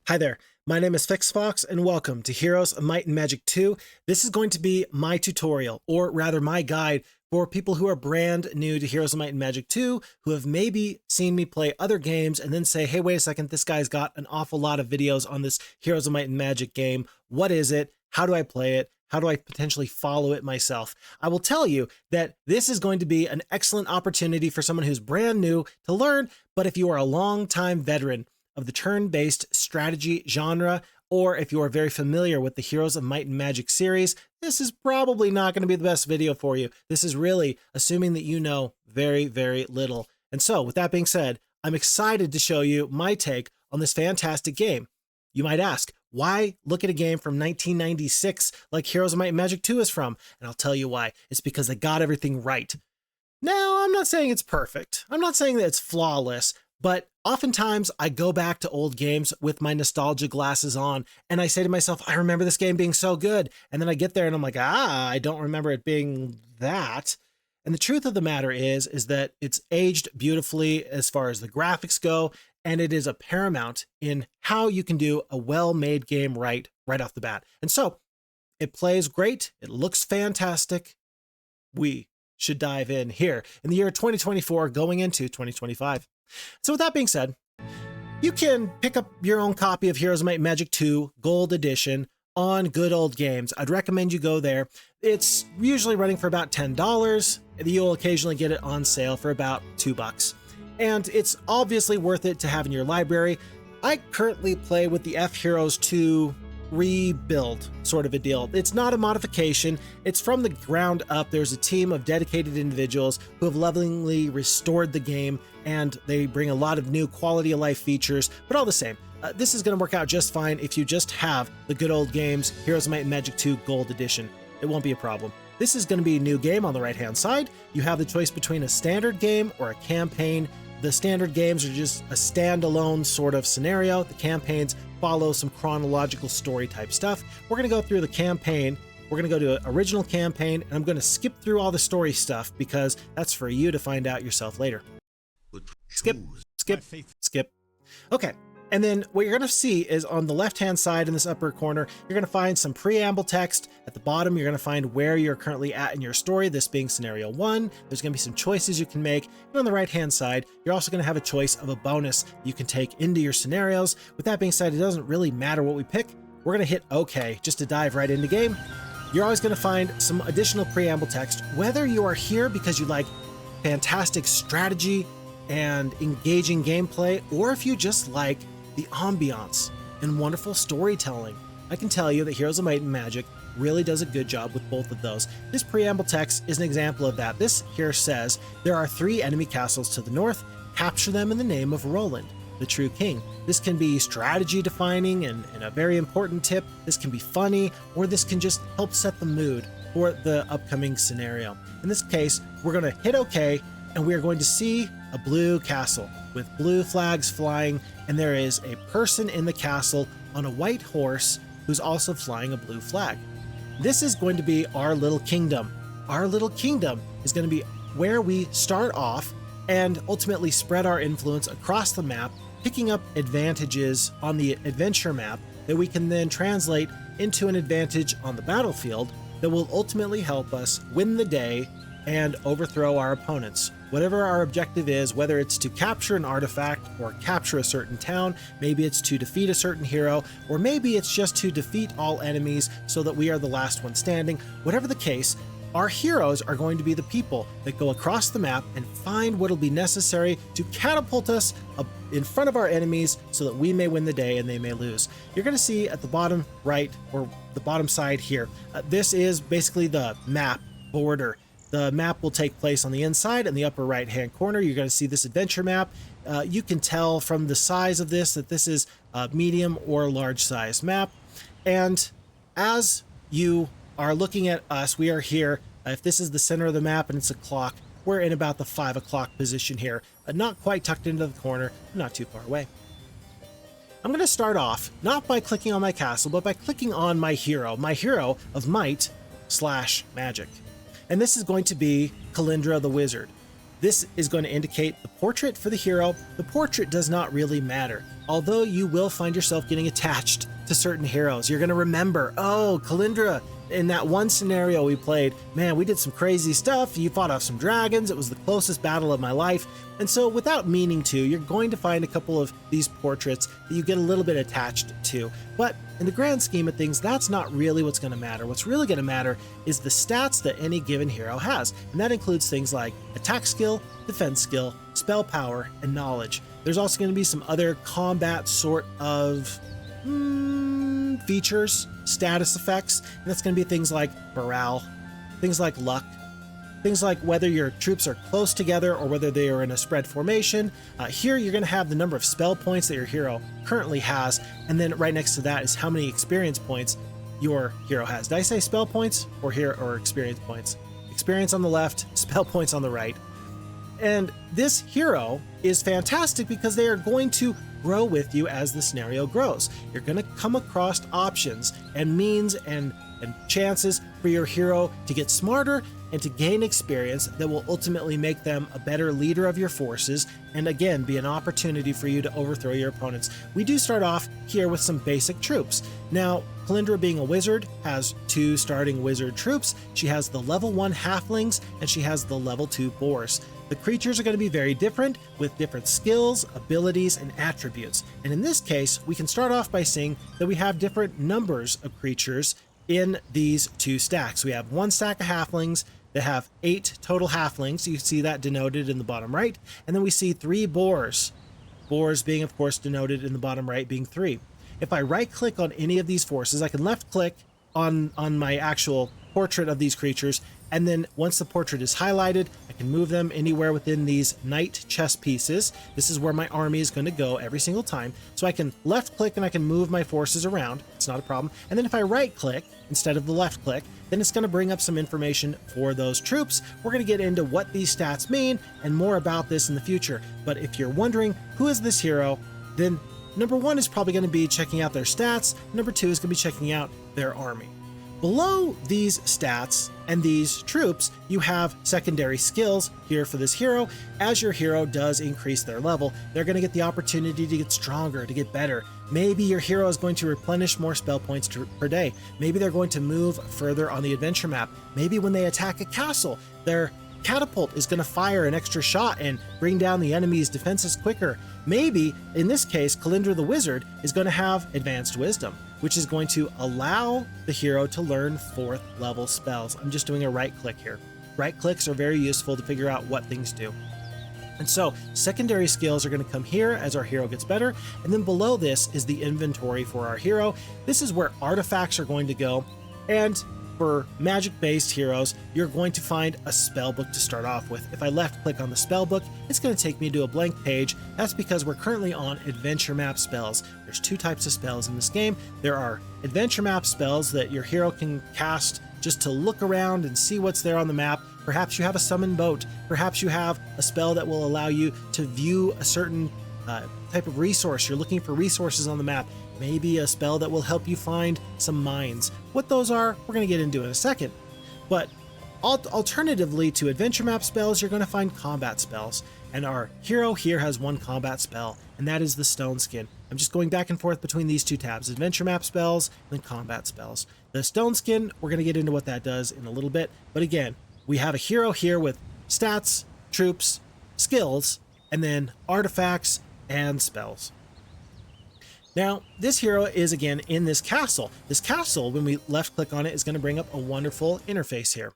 Hi there, my name is FixFox and welcome to Heroes of Might and Magic 2. This is going to be my tutorial, or rather my guide, for people who are brand new to Heroes of Might and Magic 2, who have maybe seen me play other games and then say, hey, wait a second, this guy's got an awful lot of videos on this Heroes of Might and Magic game. What is it? How do I play it? How do I potentially follow it myself? I will tell you that this is going to be an excellent opportunity for someone who's brand new to learn, but if you are a long-time veteran of the turn-based strategy genre, or if you are very familiar with the Heroes of Might and Magic series, this is probably not going to be the best video for you. This is really assuming that you know very, very little. And so, with that being said, I'm excited to show you my take on this fantastic game. You might ask, why look at a game from 1996 like Heroes of Might and Magic 2 is from? And I'll tell you why. It's because they got everything right. Now, I'm not saying it's perfect. I'm not saying that it's flawless, but oftentimes I go back to old games with my nostalgia glasses on and I say to myself, I remember this game being so good. And then I get there and I'm like, I don't remember it being that. And the truth of the matter is that it's aged beautifully as far as the graphics go. And it is a paramount in how you can do a well-made game right off the bat. And so it plays great. It looks fantastic. We should dive in here in the year 2024 going into 2025. So with that being said, you can pick up your own copy of Heroes of Might and Magic 2 Gold Edition on Good Old Games. I'd recommend you go there. It's usually running for about $10. You'll occasionally get it on sale for about $2. And it's obviously worth it to have in your library. I currently play with the F-Heroes 2 rebuild sort of a deal. It's not a modification. It's from the ground up. There's a team of dedicated individuals who have lovingly restored the game, and they bring a lot of new quality of life features, but all the same, this is going to work out just fine if you just have the good old games, Heroes of Might and Magic 2 Gold Edition. It won't be a problem. This is going to be a new game on the right-hand side. You have the choice between a standard game or a campaign. The standard games are just a standalone sort of scenario. The campaigns follow some chronological story type stuff. We're going to go through the campaign. We're going to go to an original campaign, and I'm going to skip through all the story stuff because that's for you to find out yourself later. Skip. Okay. And then what you're going to see is on the left-hand side in this upper corner, you're going to find some preamble text. At the bottom, you're going to find where you're currently at in your story, this being scenario 1. There's going to be some choices you can make. And on the right-hand side, you're also going to have a choice of a bonus you can take into your scenarios. With that being said, it doesn't really matter what we pick. We're going to hit OK just to dive right into game. You're always going to find some additional preamble text, whether you are here because you like fantastic strategy and engaging gameplay, or if you just like the ambiance and wonderful storytelling. I can tell you that Heroes of Might and Magic really does a good job with both of those. This preamble text is an example of that. This here says, there are 3 enemy castles to the north. Capture them in the name of Roland, the true king. This can be strategy defining and a very important tip. This can be funny, or this can just help set the mood for the upcoming scenario. In this case, we're going to hit OK, and we are going to see a blue castle with blue flags flying, and there is a person in the castle on a white horse who's also flying a blue flag. This is going to be our little kingdom. Our little kingdom is going to be where we start off and ultimately spread our influence across the map, picking up advantages on the adventure map that we can then translate into an advantage on the battlefield that will ultimately help us win the day and overthrow our opponents. Whatever our objective is, whether it's to capture an artifact or capture a certain town, maybe it's to defeat a certain hero, or maybe it's just to defeat all enemies so that we are the last one standing. Whatever the case, our heroes are going to be the people that go across the map and find what will be necessary to catapult us up in front of our enemies so that we may win the day and they may lose. You're going to see at the bottom right, or the bottom side here, this is basically the map border. The map will take place on the inside in the upper right hand corner. You're going to see this adventure map. You can tell from the size of this that this is a medium or large size map. And as you are looking at us, we are here. If this is the center of the map and it's a clock, we're in about the 5 o'clock position here. Not quite tucked into the corner, not too far away. I'm going to start off not by clicking on my castle, but by clicking on my hero of might / magic. And this is going to be Kalindra the Wizard. This is going to indicate the portrait for the hero. The portrait does not really matter, although you will find yourself getting attached to certain heroes. You're going to remember, oh, Kalindra, in that one scenario we played, man, we did some crazy stuff. You fought off some dragons. It was the closest battle of my life. And so without meaning to, you're going to find a couple of these portraits that you get a little bit attached to. But in the grand scheme of things, that's not really what's going to matter. What's really going to matter is the stats that any given hero has. And that includes things like attack skill, defense skill, spell power, and knowledge. There's also going to be some other combat sort of features, status effects, and that's going to be things like morale, things like luck, things like whether your troops are close together or whether they are in a spread formation. Here you're going to have the number of spell points that your hero currently has, and then right next to that is how many experience points your hero has. Did I say spell points or experience points? Experience on the left, spell points on the right. And this hero is fantastic because they are going to grow with you as the scenario grows. You're going to come across options and means and chances for your hero to get smarter and to gain experience that will ultimately make them a better leader of your forces, and again be an opportunity for you to overthrow your opponents. We do start off here with some basic troops. Now, Kalindra, being a wizard, has 2 starting wizard troops. She has the level 1 halflings and she has the level 2 boars. The creatures are going to be very different with different skills, abilities, and attributes. And in this case, we can start off by seeing that we have different numbers of creatures in these 2 stacks. We have 1 stack of halflings that have 8 total halflings. You see that denoted in the bottom right. And then we see 3 boars. Boars being, of course, denoted in the bottom right, being 3. If I right click on any of these forces, I can left click on my actual portrait of these creatures, and then once the portrait is highlighted, I can move them anywhere within these knight chess pieces. This is where my army is going to go every single time. So I can left click and I can move my forces around. It's not a problem. And then if I right click instead of the left click, then it's going to bring up some information for those troops. We're going to get into what these stats mean and more about this in the future. But if you're wondering who is this hero, then number 1 is probably going to be checking out their stats. Number 2 is going to be checking out their army. Below these stats and these troops, you have secondary skills here for this hero. As your hero does increase their level, they're going to get the opportunity to get stronger, to get better. Maybe your hero is going to replenish more spell points per day. Maybe they're going to move further on the adventure map. Maybe when they attack a castle, their catapult is going to fire an extra shot and bring down the enemy's defenses quicker. Maybe, in this case, Kalindra the Wizard is going to have Advanced Wisdom, which is going to allow the hero to learn 4th level spells. I'm just doing a right click here. Right clicks are very useful to figure out what things do. And so secondary skills are going to come here as our hero gets better. And then below this is the inventory for our hero. This is where artifacts are going to go. And for magic-based heroes, you're going to find a spell book to start off with. If I left click on the spell book, it's going to take me to a blank page. That's because we're currently on adventure map spells. There's 2 types of spells in this game. There are adventure map spells that your hero can cast just to look around and see what's there on the map. Perhaps you have a summon boat. Perhaps you have a spell that will allow you to view a certain type of resource. You're looking for resources on the map. Maybe a spell that will help you find some mines. What those are, we're going to get into in a second. But alternatively to adventure map spells, you're going to find combat spells. And our hero here has 1 combat spell, and that is the Stone Skin. I'm just going back and forth between these 2 tabs, adventure map spells and then combat spells. The Stone Skin, we're going to get into what that does in a little bit. But again, we have a hero here with stats, troops, skills, and then artifacts and spells. Now, this hero is again in this castle. This castle, when we left click on it, is going to bring up a wonderful interface here.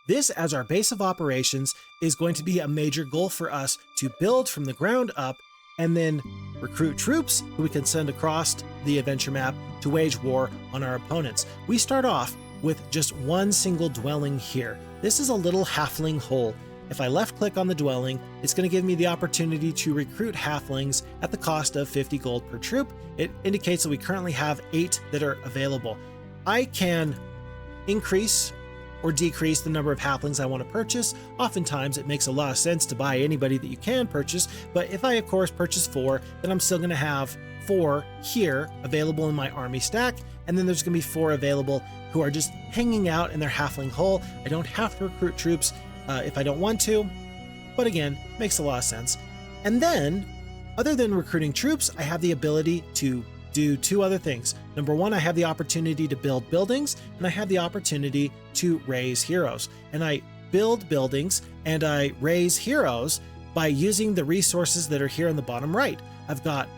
This, as our base of operations, is going to be a major goal for us to build from the ground up and then recruit troops who we can send across the adventure map to wage war on our opponents. We start off with just 1 single dwelling here. This is a little halfling hole. If I left click on the dwelling, it's going to give me the opportunity to recruit halflings at the cost of 50 gold per troop. It indicates that we currently have 8 that are available. I can increase or decrease the number of halflings I want to purchase. Oftentimes it makes a lot of sense to buy anybody that you can purchase, but if I of course purchase 4, then I'm still going to have 4 here available in my army stack, and then there's going to be 4 available who are just hanging out in their halfling hole. I don't have to recruit troops if I don't want to. but again, makes a lot of sense. And then, other than recruiting troops, I have the ability to do two other things. Number one, I have the opportunity to build buildings, and I have the opportunity to raise heroes. And I build buildings and I raise heroes by using the resources that are here on the bottom right. I've got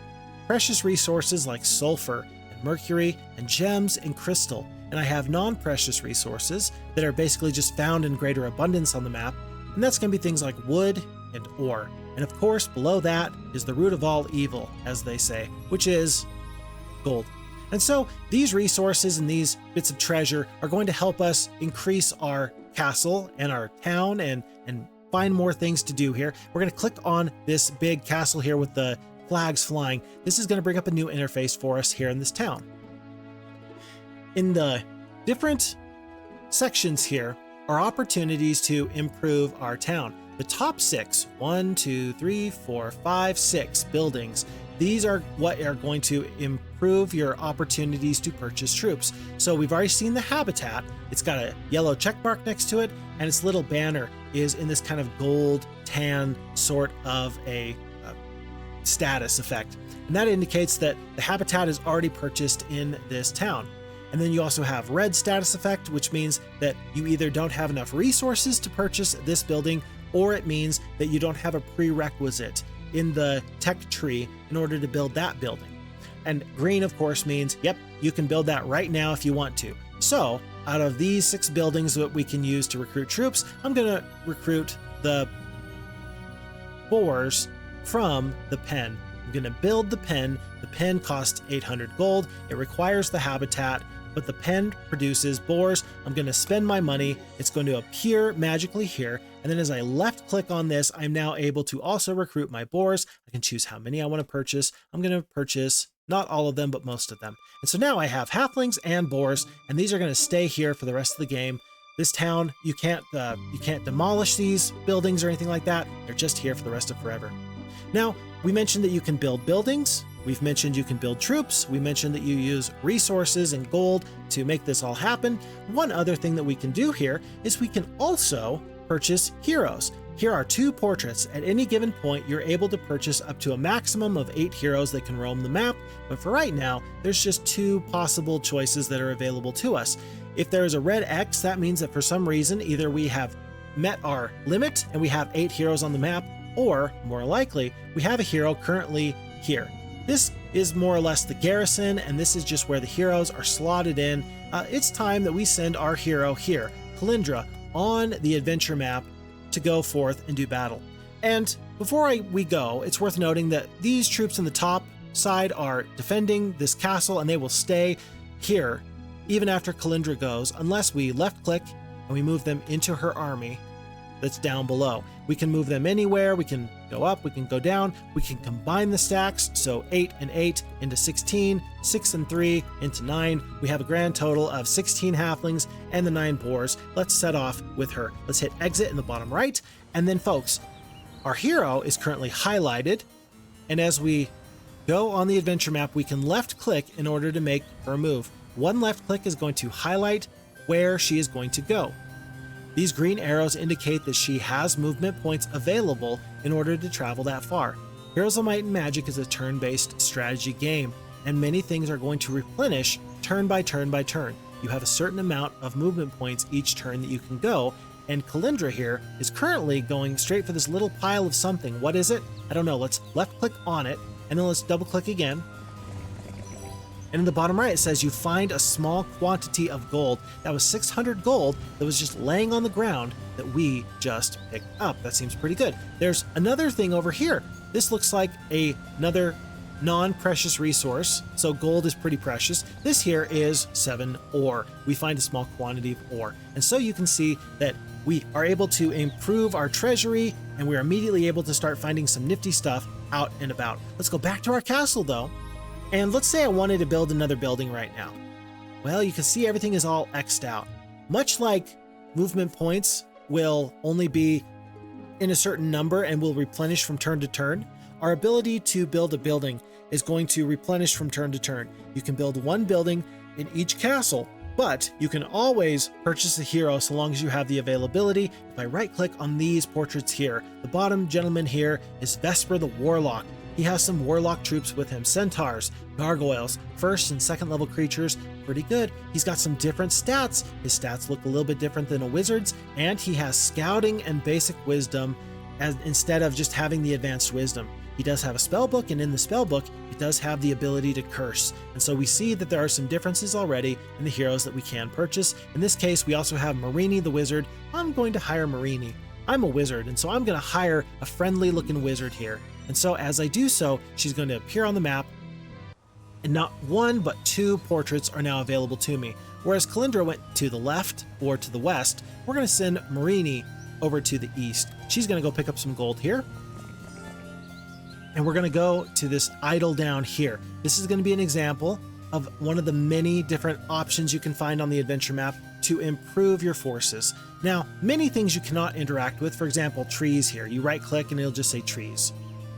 precious resources like sulfur and mercury and gems and crystal. And I have non-precious resources that are basically just found in greater abundance on the map. And that's going to be things like wood and ore. And of course, below that is the root of all evil, as they say, which is gold. And so these resources and these bits of treasure are going to help us increase our castle and our town and find more things to do here. We're going to click on this big castle here with the flags flying. This is going to bring up a new interface for us here in this town. In the different sections here are opportunities to improve our town. The top 6, 1, 2, 3, 4, 5, 6 buildings, these are what are going to improve your opportunities to purchase troops. So we've already seen the habitat. It's got a yellow check mark next to it, and its little banner is in this kind of gold tan sort of a status effect. And that indicates that the habitat is already purchased in this town. And then you also have red status effect, which means that you either don't have enough resources to purchase this building, or it means that you don't have a prerequisite in the tech tree in order to build that building. And green, of course, means, yep, you can build that right now if you want to. So out of these 6 buildings that we can use to recruit troops, I'm going to recruit the boars from the pen. I'm going to build the pen. The pen costs 800 gold. It requires the habitat, but the pen produces boars. I'm going to spend my money. It's going to appear magically here. And then as I left click on this, I'm now able to also recruit my boars. I can choose how many I want to purchase. I'm going to purchase not all of them, but most of them. And so now I have halflings and boars, and these are going to stay here for the rest of the game. This town, you can't demolish these buildings or anything like that. They're just here for the rest of forever. Now, we mentioned that you can build buildings. We've mentioned you can build troops. We mentioned that you use resources and gold to make this all happen. One other thing that we can do here is we can also purchase heroes. Here are 2 portraits. At any given point, you're able to purchase up to a maximum of 8 heroes that can roam the map. But for right now, there's just 2 possible choices that are available to us. If there is a red X, that means that for some reason, either we have met our limit and we have 8 heroes on the map, or more likely, we have a hero currently here. This is more or less the garrison, and this is just where the heroes are slotted in. It's time that we send our hero here, Kalindra, on the adventure map to go forth and do battle. And before we go, it's worth noting that these troops in the top side are defending this castle, and they will stay here even after Kalindra goes, unless we left click and we move them into her army that's down below. We can move them anywhere. We can go up, we can go down, we can combine the stacks. So 8 and 8 into 16, 6 and 3 into 9. We have a grand total of 16 halflings and the 9 boars. Let's set off with her. Let's hit exit in the bottom right. And then folks, our hero is currently highlighted. And as we go on the adventure map, we can left click in order to make her move. One left click is going to highlight where she is going to go. These green arrows indicate that she has movement points available in order to travel that far. Heroes of Might and Magic is a turn-based strategy game, and many things are going to replenish turn by turn by turn. You have a certain amount of movement points each turn that you can go, and Kalindra here is currently going straight for this little pile of something. What is it? I don't know. Let's left-click on it, and then let's double-click again. And in the bottom right, it says you find a small quantity of gold. That was 600 gold that was just laying on the ground that we just picked up. That seems pretty good. There's another thing over here. This looks like another non-precious resource. So gold is pretty precious. This here is 7 ore. We find a small quantity of ore. And so you can see that we are able to improve our treasury, and we're immediately able to start finding some nifty stuff out and about. Let's go back to our castle though. And let's say I wanted to build another building right now. Well, you can see everything is all X'd out. Much like movement points will only be in a certain number and will replenish from turn to turn, our ability to build a building is going to replenish from turn to turn. You can build one building in each castle, But you can always purchase a hero so long as you have the availability. If I right click on these portraits here, the bottom gentleman here is Vesper the Warlock. He has some warlock troops with him, centaurs, gargoyles, first and second level creatures, pretty good. He's got some different stats. His stats look a little bit different than a wizard's, and he has scouting and basic wisdom instead of just having the advanced wisdom. He does have a spell book, and in the spell book, it does have the ability to curse. And so we see that there are some differences already in the heroes that we can purchase. In this case, we also have Marini the wizard. I'm going to hire Marini. I'm a wizard, and so I'm going to hire a friendly looking wizard here. And so as I do so, she's going to appear on the map, and not one but two portraits are now available to me. Whereas Kalindra went to the left or to the west, we're going to send Marini over to the east. She's going to go pick up some gold here. And we're going to go to this idol down here. This is going to be an example of one of the many different options you can find on the adventure map to improve your forces. Now, many things you cannot interact with, for example, trees here. You right click and it'll just say trees.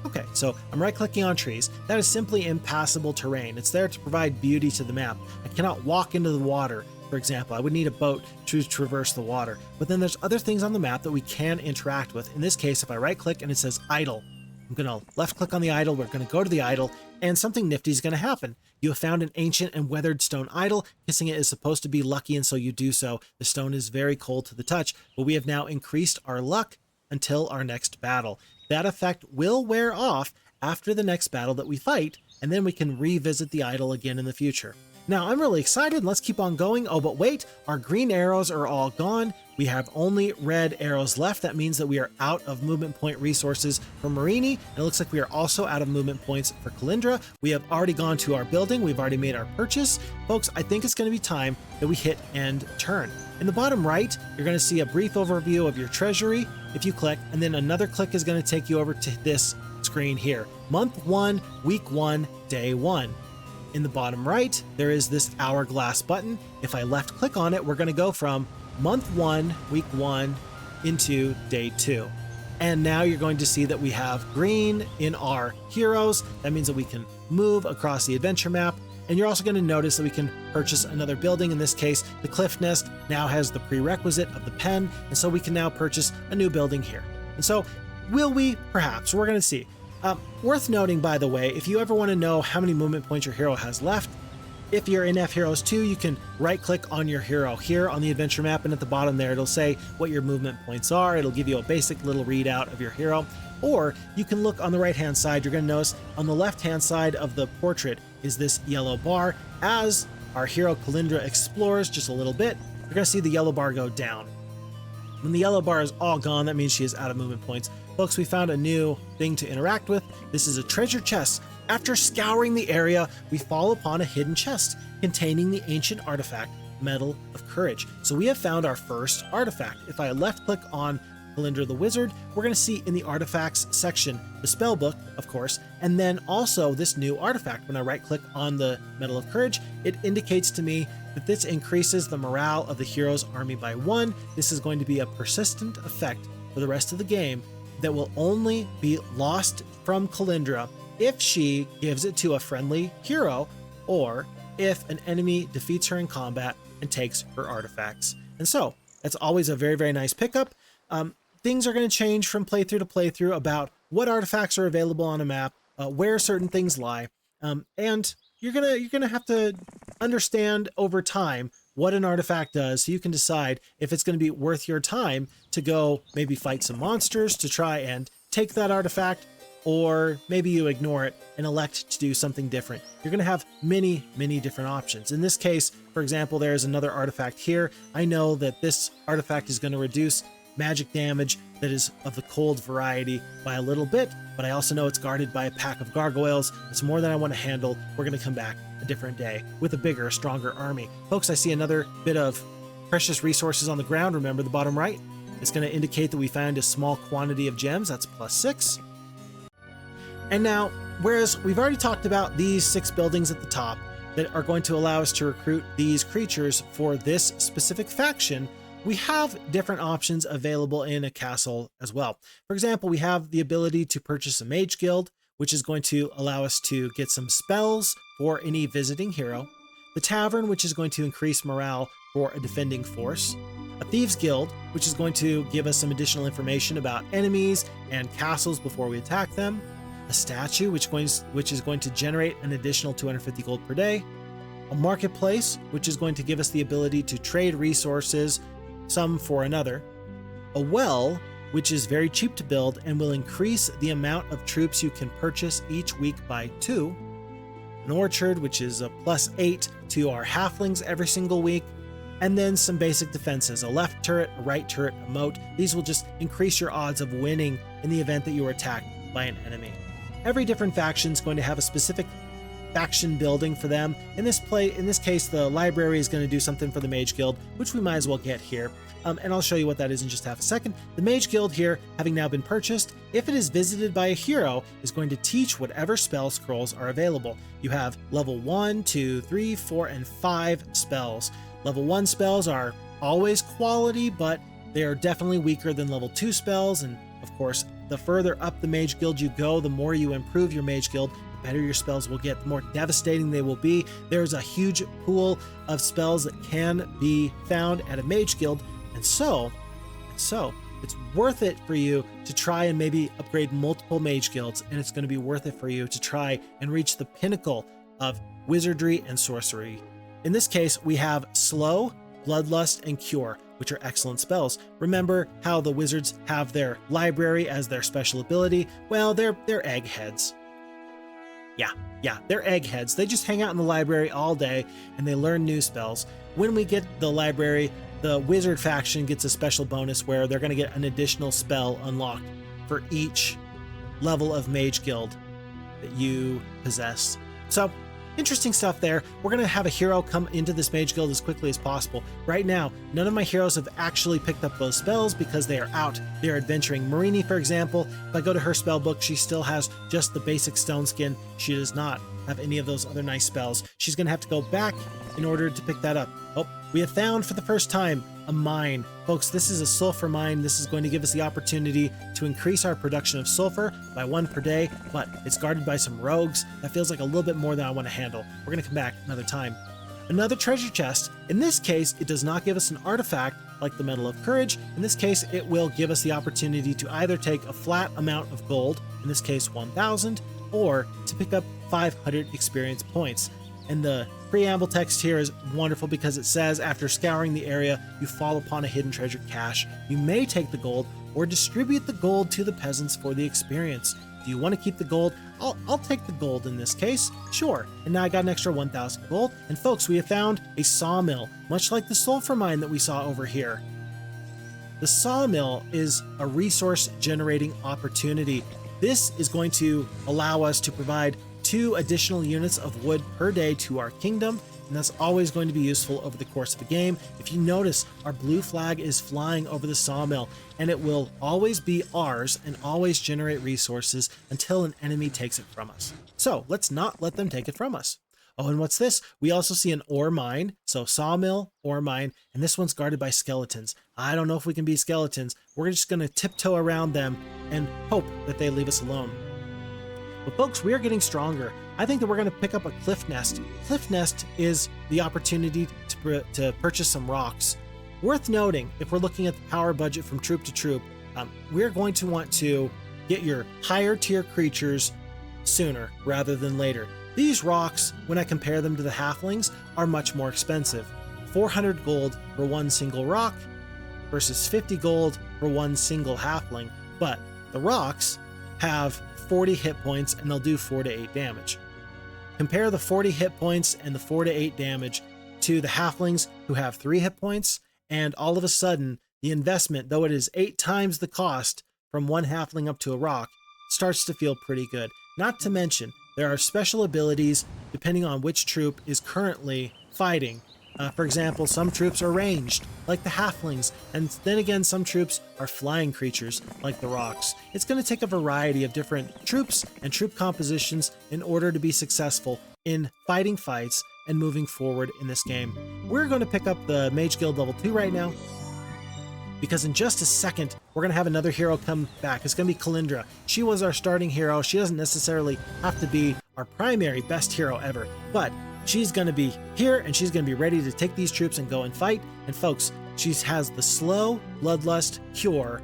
Okay, so I'm right clicking on trees. That is simply impassable terrain. It's there to provide beauty to the map. I cannot walk into the water, for example. I would need a boat to traverse the water. But then there's other things on the map that we can interact with. In this case, if I right click and it says idle, I'm going to left click on the idol, we're going to go to the idol, and something nifty is going to happen. You have found an ancient and weathered stone idol. Kissing it is supposed to be lucky, and so you do so. The stone is very cold to the touch, but we have now increased our luck until our next battle. That effect will wear off after the next battle that we fight, and then we can revisit the idol again in the future. Now, I'm really excited. Let's keep on going. Oh, but wait, our green arrows are all gone. We have only red arrows left. That means that we are out of movement point resources for Marini. And it looks like we are also out of movement points for Kalindra. We have already gone to our building. We've already made our purchase. Folks, I think it's going to be time that we hit end turn. In the bottom right, you're going to see a brief overview of your treasury if you click, and then another click is going to take you over to this screen here. Month 1, week 1, day 1. In the bottom right, there is this hourglass button. If I left click on it, we're going to go from month 1, week 1 into day 2. And now you're going to see that we have green in our heroes. That means that we can move across the adventure map. And you're also going to notice that we can purchase another building. In this case, the Cliff Nest now has the prerequisite of the pen. And so we can now purchase a new building here. And so will we? Perhaps. We're going to see. Worth noting, by the way, if you ever want to know how many movement points your hero has left, if you're in F-Heroes 2, you can right-click on your hero here on the adventure map, and at the bottom there, it'll say what your movement points are. It'll give you a basic little readout of your hero. Or you can look on the right-hand side. You're going to notice on the left-hand side of the portrait is this yellow bar. As our hero Kalindra explores just a little bit, you're going to see the yellow bar go down. When the yellow bar is all gone, that means she is out of movement points. Folks, we found a new thing to interact with. This is a treasure chest. After scouring the area, we fall upon a hidden chest containing the ancient artifact, Medal of Courage. So we have found our first artifact. If I left click on Kalindra the Wizard, we're going to see in the artifacts section the spell book, of course, and then also this new artifact. When I right click on the Medal of Courage, it indicates to me that this increases the morale of the hero's army by 1. This is going to be a persistent effect for the rest of the game that will only be lost from Kalindra if she gives it to a friendly hero, or if an enemy defeats her in combat and takes her artifacts. And so that's always a very, very nice pickup. Things are going to change from playthrough to playthrough about what artifacts are available on a map, where certain things lie, and you're gonna have to understand over time what an artifact does, so you can decide if it's going to be worth your time to go maybe fight some monsters to try and take that artifact, or maybe you ignore it and elect to do something different. You're going to have many, many different options. In this case, for example, there's another artifact here. I know that this artifact is going to reduce magic damage that is of the cold variety by a little bit, but I also know it's guarded by a pack of gargoyles. It's more than I want to handle. We're going to come back a different day with a bigger, stronger army. Folks, I see another bit of precious resources on the ground. Remember the bottom right? It's going to indicate that we found a small quantity of gems. That's +6. And now, whereas we've already talked about these 6 buildings at the top that are going to allow us to recruit these creatures for this specific faction, we have different options available in a castle as well. For example, we have the ability to purchase a mage guild, which is going to allow us to get some spells for any visiting hero. the Tavern, which is going to increase morale for a defending force, a Thieves Guild, which is going to give us some additional information about enemies and castles before we attack them, a statue, which is going to generate an additional 250 gold per day, a marketplace, which is going to give us the ability to trade resources, some for another, a well, which is very cheap to build and will increase the amount of troops you can purchase each week by 2, an orchard, which is a +8 to our halflings every single week, and then some basic defenses, a left turret, a right turret, a moat. These will just increase your odds of winning in the event that you are attacked by an enemy. Every different faction is going to have a specific faction building for them. In this case, the library is going to do something for the Mage Guild, which we might as well get here. And I'll show you what that is in just half a second. The Mage Guild here, having now been purchased, if it is visited by a hero, is going to teach whatever spell scrolls are available. You have level 1, 2, 3, 4, and 5 spells. Level 1 spells are always quality, but they are definitely weaker than level 2 spells, and of course, the further up the Mage Guild you go, the more you improve your Mage Guild, the better your spells will get, the more devastating they will be. There's a huge pool of spells that can be found at a Mage Guild, and so it's worth it for you to try and maybe upgrade multiple Mage Guilds, and it's going to be worth it for you to try and reach the pinnacle of wizardry and sorcery. In this case, we have Slow, Bloodlust, and Cure, which are excellent spells. Remember how the wizards have their library as their special ability? Well, they're eggheads. Yeah, they're eggheads. They just hang out in the library all day and they learn new spells. When we get the library, the wizard faction gets a special bonus where they're going to get an additional spell unlocked for each level of Mage Guild that you possess. So, interesting stuff there. We're going to have a hero come into this Mage Guild as quickly as possible. Right now, none of my heroes have actually picked up those spells because they are out. They are adventuring. Marini, for example, if I go to her spell book, she still has just the basic stone skin. She does not have any of those other nice spells. She's going to have to go back in order to pick that up. Oh, we have found for the first time a mine. Folks, this is a sulfur mine. This is going to give us the opportunity to increase our production of sulfur by 1 per day, but it's guarded by some rogues. That feels like a little bit more than I want to handle. We're going to come back another time. Another treasure chest. In this case, it does not give us an artifact like the Medal of Courage. In this case, it will give us the opportunity to either take a flat amount of gold, in this case 1,000, or to pick up 500 experience points. And the preamble text here is wonderful because it says, after scouring the area, you fall upon a hidden treasure cache. You may take the gold or distribute the gold to the peasants for the experience. Do you want to keep the gold? I'll take the gold in this case. Sure. And now I got an extra 1,000 gold. And folks, we have found a sawmill, much like the sulfur mine that we saw over here. The sawmill is a resource generating opportunity. This is going to allow us to provide 2 additional units of wood per day to our kingdom, and that's always going to be useful over the course of a game. If you notice, our blue flag is flying over the sawmill, and it will always be ours and always generate resources until an enemy takes it from us. So let's not let them take it from us. Oh, and what's this? We also see an ore mine. So sawmill, ore mine, and this one's guarded by skeletons. I don't know if we can be skeletons. We're just going to tiptoe around them and hope that they leave us alone. But folks, we are getting stronger. I think that we're going to pick up a Cliff Nest. Cliff Nest is the opportunity to purchase some rocks. Worth noting, if we're looking at the power budget from troop to troop, we're going to want to get your higher tier creatures sooner rather than later. These rocks, when I compare them to the halflings, are much more expensive. 400 gold for one single rock versus 50 gold for one single halfling. But the rocks have 40 hit points and they'll do 4 to 8 damage. Compare the 40 hit points and the 4 to 8 damage to the halflings who have 3 hit points, and all of a sudden the investment, though it is 8 times the cost from one halfling up to a rock, starts to feel pretty good. Not to mention, there are special abilities depending on which troop is currently fighting. For example, some troops are ranged, like the halflings, and then again some troops are flying creatures, like the rocks. It's going to take a variety of different troops and troop compositions in order to be successful in fighting fights and moving forward in this game. We're going to pick up the Mage Guild level 2 right now, because in just a second, we're going to have another hero come back. It's going to be Kalindra. She was our starting hero. She doesn't necessarily have to be our primary best hero ever, but she's going to be here and she's going to be ready to take these troops and go and fight. And folks, she has the slow Bloodlust Cure,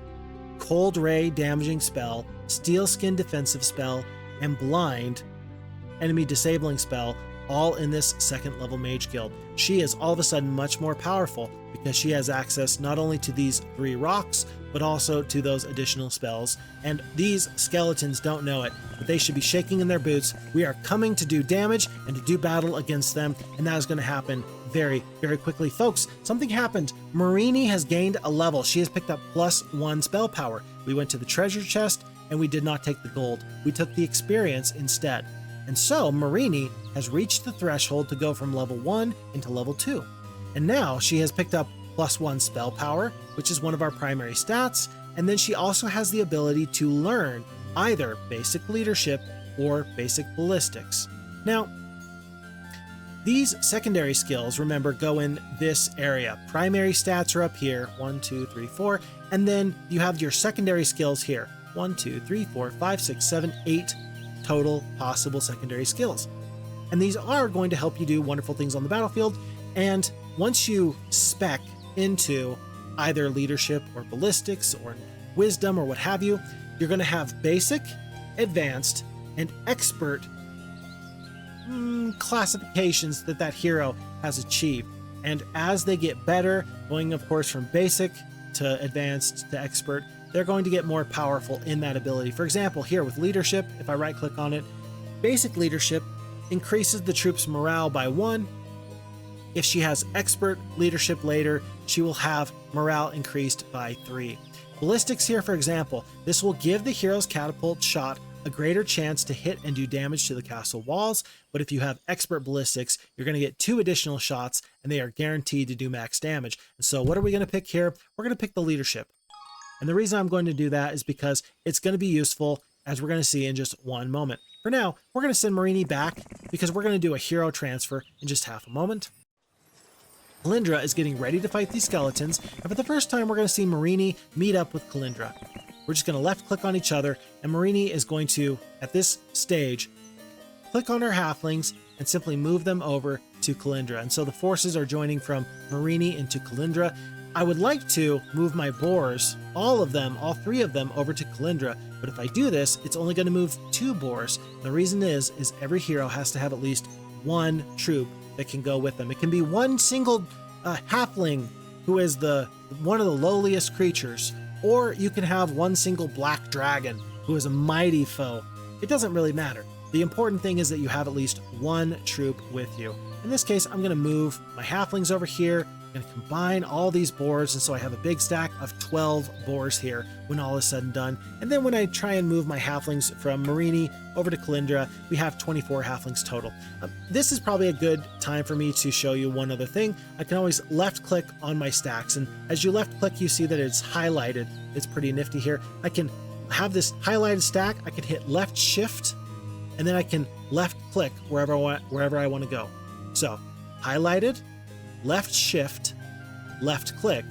Cold Ray damaging spell, Steel Skin defensive spell, and Blind enemy disabling spell, all in this second level mage guild. She is all of a sudden much more powerful because she has access not only to these 3 rocks, but also to those additional spells. And these skeletons don't know it, but they should be shaking in their boots. We are coming to do damage and to do battle against them, and that is going to happen very, very quickly. Folks, something happened. Marini has gained a level. She has picked up +1 spell power. We went to the treasure chest, and we did not take the gold. We took the experience instead. And so Marini has reached the threshold to go from level 1 into level 2. And now she has picked up +1 spell power, which is one of our primary stats, and then she also has the ability to learn either basic leadership or basic ballistics. Now, these secondary skills, remember, go in this area. Primary stats are up here, 1, 2, 3, 4, and then you have your secondary skills here. 1, 2, 3, 4, 5, 6, 7, 8 total possible secondary skills. And these are going to help you do wonderful things on the battlefield. And once you spec into either leadership or ballistics or wisdom or what have you, you're going to have basic, advanced, and expert classifications that hero has achieved. And as they get better, going of course from basic to advanced to expert, they're going to get more powerful in that ability. For example, here with leadership, if I right click on it, basic leadership increases the troops' morale by 1. If she has expert leadership later, she will have morale increased by 3. Ballistics here, for example, this will give the hero's catapult shot a greater chance to hit and do damage to the castle walls, but if you have expert ballistics, you're going to get 2 additional shots and they are guaranteed to do max damage. And so what are we going to pick here? We're going to pick the leadership. And the reason I'm going to do that is because it's going to be useful, as we're going to see in just one moment. For now, we're going to send Marini back because we're going to do a hero transfer in just half a moment. Kalindra is getting ready to fight these skeletons, and for the first time we're going to see Marini meet up with Kalindra. We're just going to left click on each other, and Marini is going to, at this stage, click on her halflings and simply move them over to Kalindra. And so the forces are joining from Marini into Kalindra. I would like to move my boars, all of them, all 3 of them, over to Kalindra, but if I do this, it's only going to move 2 boars. The reason is every hero has to have at least 1 troop that can go with them. It can be 1 single halfling who is one of the lowliest creatures, or you can have 1 single black dragon who is a mighty foe. It doesn't really matter. The important thing is that you have at least 1 troop with you. In this case, I'm going to move my halflings over here. I'm going to combine all these boars, and so I have a big stack of 12 boars here when all is said and done. And then when I try and move my halflings from Marini over to Kalindra, we have 24 halflings total. This is probably a good time for me to show you one other thing. I can always left click on my stacks, and as you left click, you see that it's highlighted. It's pretty nifty here. I can have this highlighted stack. I can hit left shift, and then I can left click wherever I want to go. So highlighted, left shift, left click,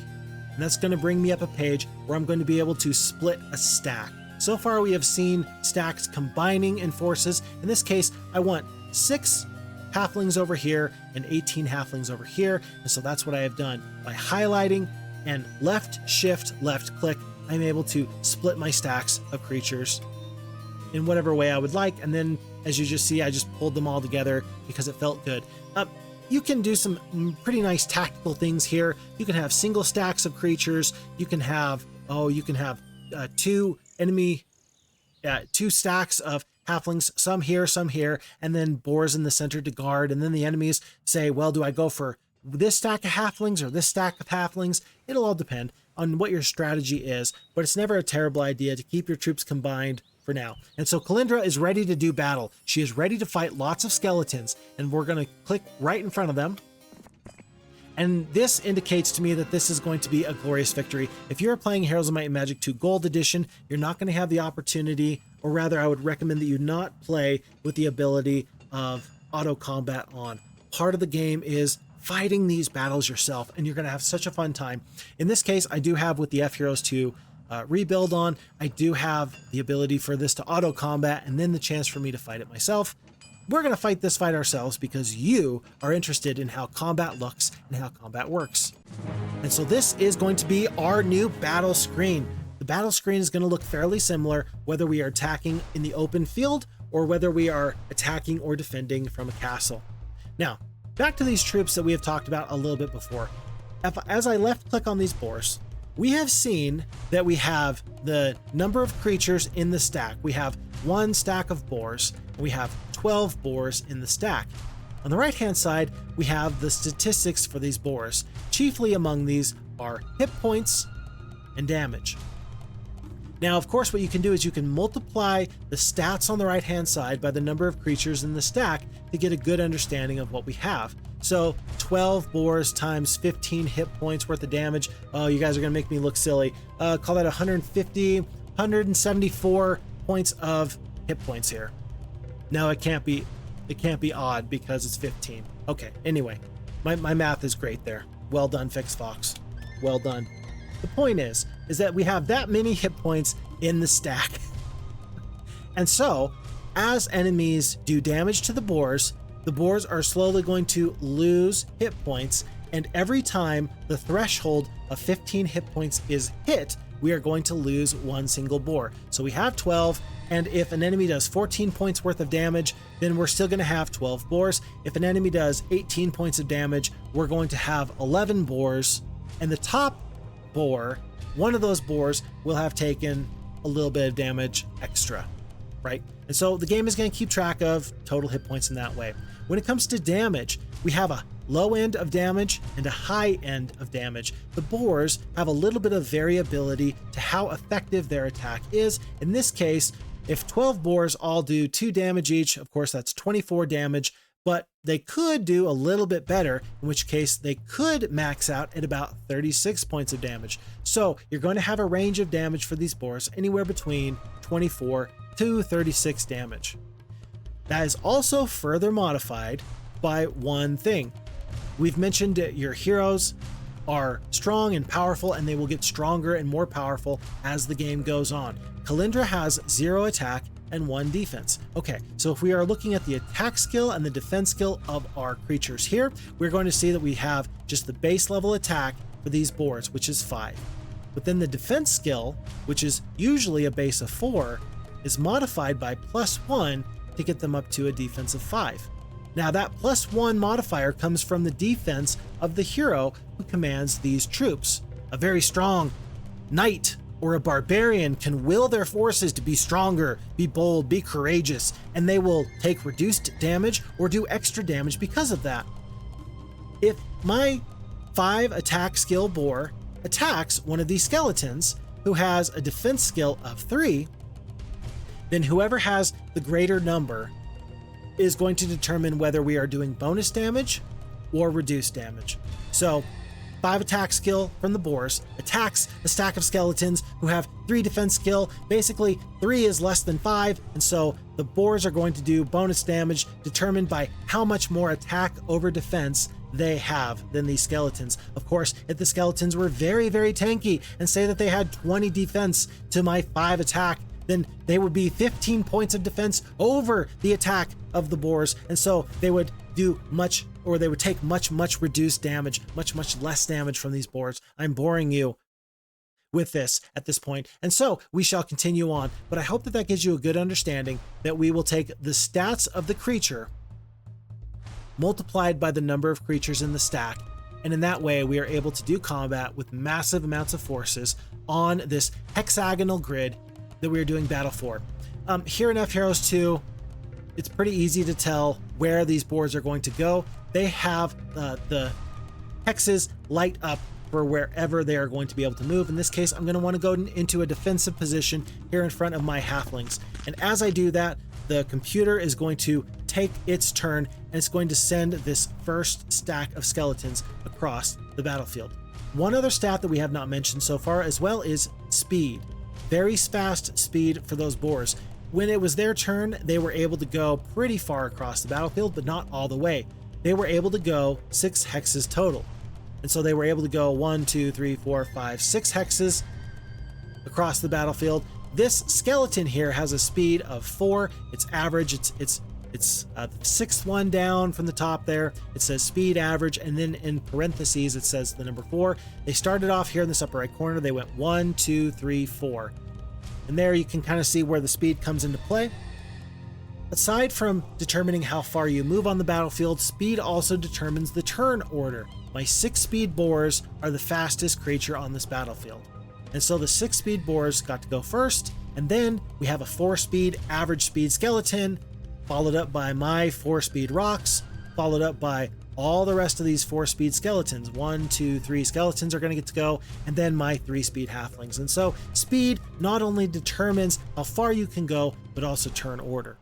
and that's going to bring me up a page where I'm going to be able to split a stack. So far we have seen stacks combining in forces. In this case, I want 6 halflings over here and 18 halflings over here, and so that's what I have done. By highlighting and left shift, left click, I'm able to split my stacks of creatures in whatever way I would like, and then as you just see, I just pulled them all together because it felt good. You can do some pretty nice tactical things here. You can have single stacks of creatures. You can have 2 stacks of halflings, some here, and then boars in the center to guard. And then the enemies say, well, do I go for this stack of halflings or this stack of halflings? It'll all depend on what your strategy is, but it's never a terrible idea to keep your troops combined for now. And so Kalindra is ready to do battle. She is ready to fight lots of skeletons, and we're going to click right in front of them. And this indicates to me that this is going to be a glorious victory. If you're playing Heroes of Might and Magic 2 Gold Edition, you're not going to have the opportunity, or rather I would recommend that you not play with the ability of auto combat on. Part of the game is fighting these battles yourself, and you're going to have such a fun time. In this case, I do have with the F Heroes 2 rebuild on, I do have the ability for this to auto combat and then the chance for me to fight it myself. we're going to fight this fight ourselves because you are interested in how combat looks and how combat works. And so this is going to be our new battle screen. The battle screen is going to look fairly similar whether we are attacking in the open field or whether we are attacking or defending from a castle. Now, back to these troops that we have talked about a little bit before. As I left click on these boars, we have seen that we have the number of creatures in the stack. We have 1 stack of boars, and we have 12 boars in the stack. On the right-hand side, we have the statistics for these boars. Chiefly among these are hit points and damage. Now, of course, what you can do is you can multiply the stats on the right-hand side by the number of creatures in the stack to get a good understanding of what we have. So 12 boars times 15 hit points worth of damage. Oh, you guys are going to make me look silly. Call that 174 points of hit points here. No, it can't be odd because it's 15. Okay, anyway, my math is great there. Well done, FixFox. Well done. The point is that we have that many hit points in the stack. And so, as enemies do damage to the boars are slowly going to lose hit points, and every time the threshold of 15 hit points is hit, we are going to lose 1 single boar. So we have 12, and if an enemy does 14 points worth of damage, then we're still going to have 12 boars. If an enemy does 18 points of damage, we're going to have 11 boars, and the top boar, one of those boars, will have taken a little bit of damage extra, right? And so the game is going to keep track of total hit points in that way. When it comes to damage, we have a low end of damage and a high end of damage. The boars have a little bit of variability to how effective their attack is. In this case, if 12 boars all do 2 damage each, of course that's 24 damage, but they could do a little bit better, in which case they could max out at about 36 points of damage. So you're going to have a range of damage for these boars anywhere between 24 to 36 damage. That is also further modified by one thing. We've mentioned that your heroes are strong and powerful, and they will get stronger and more powerful as the game goes on. Kalindra has 0 attack and 1 defense. Okay, so if we are looking at the attack skill and the defense skill of our creatures here, we're going to see that we have just the base level attack for these boars, which is 5. But then the defense skill, which is usually a base of 4, is modified by +1 to get them up to a defense of 5. Now that +1 modifier comes from the defense of the hero who commands these troops. A very strong knight or a barbarian can will their forces to be stronger, be bold, be courageous, and they will take reduced damage or do extra damage because of that. If my 5 attack skill boar attacks one of these skeletons who has a defense skill of 3, then whoever has the greater number is going to determine whether we are doing bonus damage or reduced damage. So 5 attack skill from the boars attacks a stack of skeletons who have 3 defense skill. Basically 3 is less than 5, and so the boars are going to do bonus damage determined by how much more attack over defense they have than these skeletons. Of course, if the skeletons were very, very tanky and say that they had 20 defense to my 5 attack, then they would be 15 points of defense over the attack of the boars, and so they would do much, or they would take much reduced damage, much less damage from these boars. I'm boring you with this at this point, and so we shall continue on, but I hope that that gives you a good understanding that we will take the stats of the creature multiplied by the number of creatures in the stack, and in that way we are able to do combat with massive amounts of forces on this hexagonal grid that we are doing battle for. Here in F-Heroes 2, it's pretty easy to tell where these boards are going to go. They have the hexes light up for wherever they are going to be able to move. In this case, I'm going to want to go into a defensive position here in front of my halflings. And as I do that, the computer is going to take its turn, and it's going to send this first stack of skeletons across the battlefield. One other stat that we have not mentioned so far as well is speed. Very fast speed for those boars. When it was their turn, they were able to go pretty far across the battlefield, but not all the way. They were able to go 6 hexes total. And so they were able to go 1, 2, 3, 4, 5, 6 hexes across the battlefield. This skeleton here has a speed of 4. It's average. It's It's the sixth one down from the top there. It says speed average, and then in parentheses it says the number 4. They started off here in this upper right corner. They went 1, 2, 3, 4. And there you can kind of see where the speed comes into play. Aside from determining how far you move on the battlefield, speed also determines the turn order. My 6-speed boars are the fastest creature on this battlefield. And so the 6-speed boars got to go first, and then we have a 4-speed average speed skeleton, followed up by my 4-speed rocks, followed up by all the rest of these 4-speed skeletons. 1, 2, 3 skeletons are going to get to go, and then my 3-speed halflings. And so speed not only determines how far you can go, but also turn order.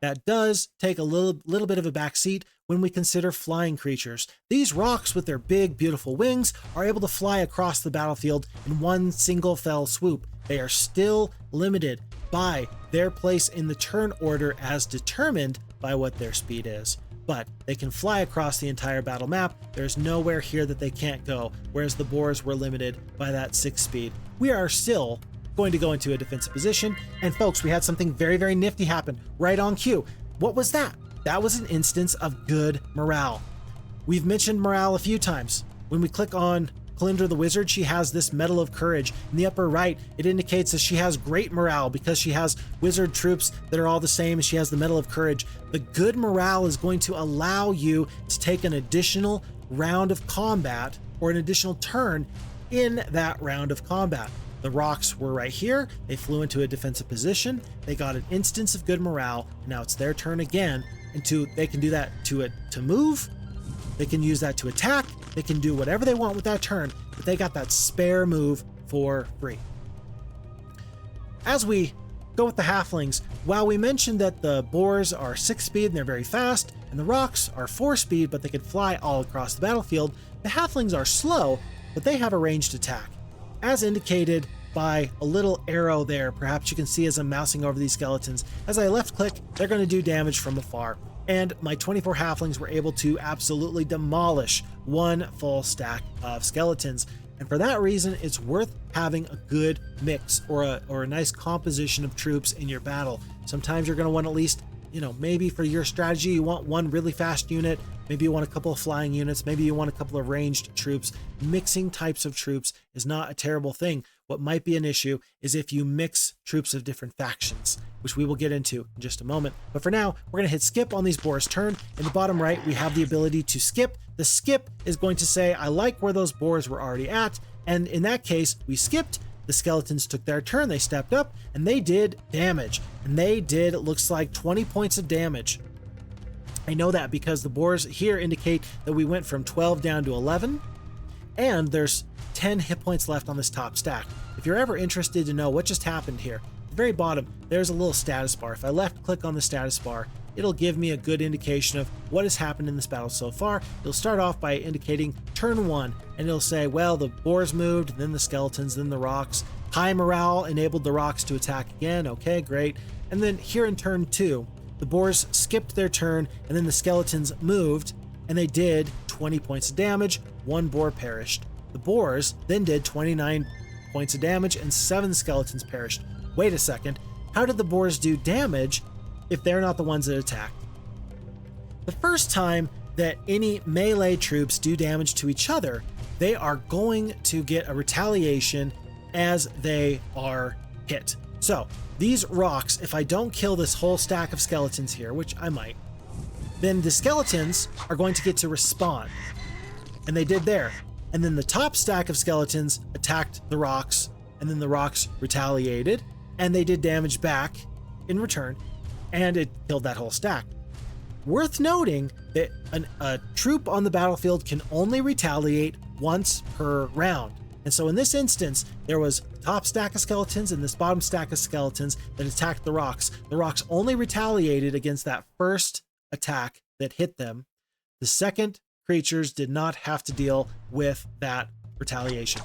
That does take a little bit of a backseat when we consider flying creatures. These rocks with their big, beautiful wings are able to fly across the battlefield in one single fell swoop. They are still limited by their place in the turn order as determined by what their speed is. But they can fly across the entire battle map. There's nowhere here that they can't go, whereas the boars were limited by that 6 speed. We are still going to go into a defensive position, and folks, we had something very, very nifty happen right on cue. What was that? That was an instance of good morale. We've mentioned morale a few times. When we click on Kalindra the Wizard, she has this Medal of Courage. In the upper right, it indicates that she has great morale because she has wizard troops that are all the same, and she has the Medal of Courage. The good morale is going to allow you to take an additional round of combat or an additional turn in that round of combat. The rocks were right here. They flew into a defensive position. They got an instance of good morale. And now it's their turn again. And they can do that to move. They can use that to attack. They can do whatever they want with that turn, but they got that spare move for free. As we go with the halflings, while we mentioned that the boars are 6 speed and they're very fast, and the rocks are 4 speed, but they can fly all across the battlefield, the halflings are slow, but they have a ranged attack. As indicated by a little arrow there, perhaps you can see as I'm mousing over these skeletons, as I left click, they're going to do damage from afar. And my 24 halflings were able to absolutely demolish one full stack of skeletons. And for that reason, it's worth having a good mix or a nice composition of troops in your battle. Sometimes you're going to want at least, maybe for your strategy, you want one really fast unit. Maybe you want a couple of flying units. Maybe you want a couple of ranged troops. Mixing types of troops is not a terrible thing. What might be an issue is if you mix troops of different factions, which we will get into in just a moment. But for now, we're going to hit skip on these boars' turn. In the bottom right, we have the ability to skip. The skip is going to say, I like where those boars were already at. And in that case, we skipped. The skeletons took their turn. They stepped up and they did damage. And they did, it looks like 20 points of damage. I know that because the boars here indicate that we went from 12 down to 11, and there's 10 hit points left on this top stack. If you're ever interested to know what just happened here, at the very bottom, there's a little status bar. If I left click on the status bar, it'll give me a good indication of what has happened in this battle so far. It'll start off by indicating turn 1, and it'll say, well, the boars moved, then the skeletons, then the rocks. High morale enabled the rocks to attack again. Okay, great. And then here in turn 2, the boars skipped their turn, and then the skeletons moved, and they did 20 points of damage. 1 boar perished. The boars then did 29 points of damage, and 7 skeletons perished. Wait a second, how did the boars do damage if they're not the ones that attacked? The first time that any melee troops do damage to each other, they are going to get a retaliation as they are hit. So these rocks, if I don't kill this whole stack of skeletons here, which I might, then the skeletons are going to get to respawn. And they did there. And then the top stack of skeletons attacked the rocks, and then the rocks retaliated, and they did damage back in return, and it killed that whole stack. Worth noting that a troop on the battlefield can only retaliate once per round. And so in this instance, there was a top stack of skeletons and this bottom stack of skeletons that attacked the rocks. The rocks only retaliated against that first attack that hit them. The second creatures did not have to deal with that retaliation.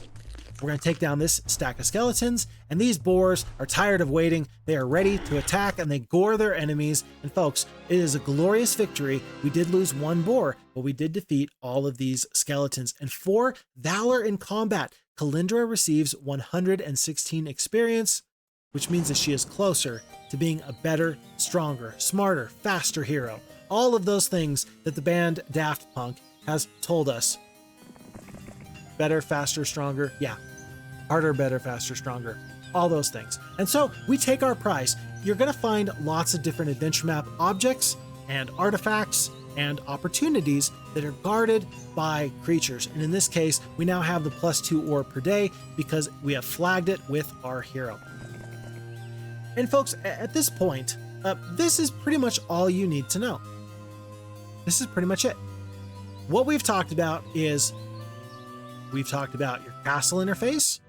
We're going to take down this stack of skeletons, and these boars are tired of waiting. They are ready to attack, and they gore their enemies. And folks, it is a glorious victory. We did lose 1 boar, but we did defeat all of these skeletons. And for Valor in Combat, Kalindra receives 116 experience. which means that she is closer to being a better, stronger, smarter, faster hero. All of those things that the band Daft Punk has told us. Better, faster, stronger. Yeah. Harder, better, faster, stronger. All those things. And so we take our prize. You're going to find lots of different adventure map objects and artifacts and opportunities that are guarded by creatures. And in this case, we now have the +2 ore per day because we have flagged it with our hero. And folks, at this point, this is pretty much all you need to know. This is pretty much it. What we've talked about is, we've talked about your castle interface,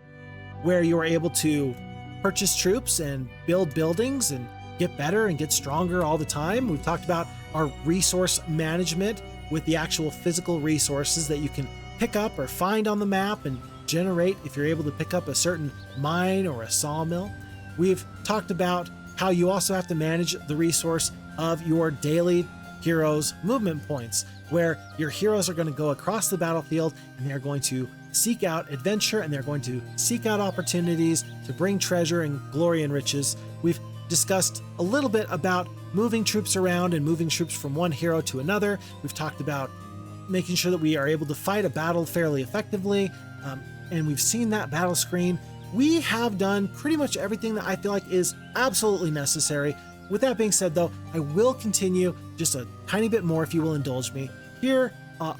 where you are able to purchase troops and build buildings and get better and get stronger all the time. We've talked about our resource management with the actual physical resources that you can pick up or find on the map and generate if you're able to pick up a certain mine or a sawmill. We've talked about how you also have to manage the resource of your daily heroes' movement points, where your heroes are going to go across the battlefield and they're going to seek out adventure and they're going to seek out opportunities to bring treasure and glory and riches. We've discussed a little bit about moving troops around and moving troops from one hero to another. We've talked about making sure that we are able to fight a battle fairly effectively, and we've seen that battle screen. We have done pretty much everything that I feel like is absolutely necessary. With that being said, though, I will continue just a tiny bit more, if you will indulge me, here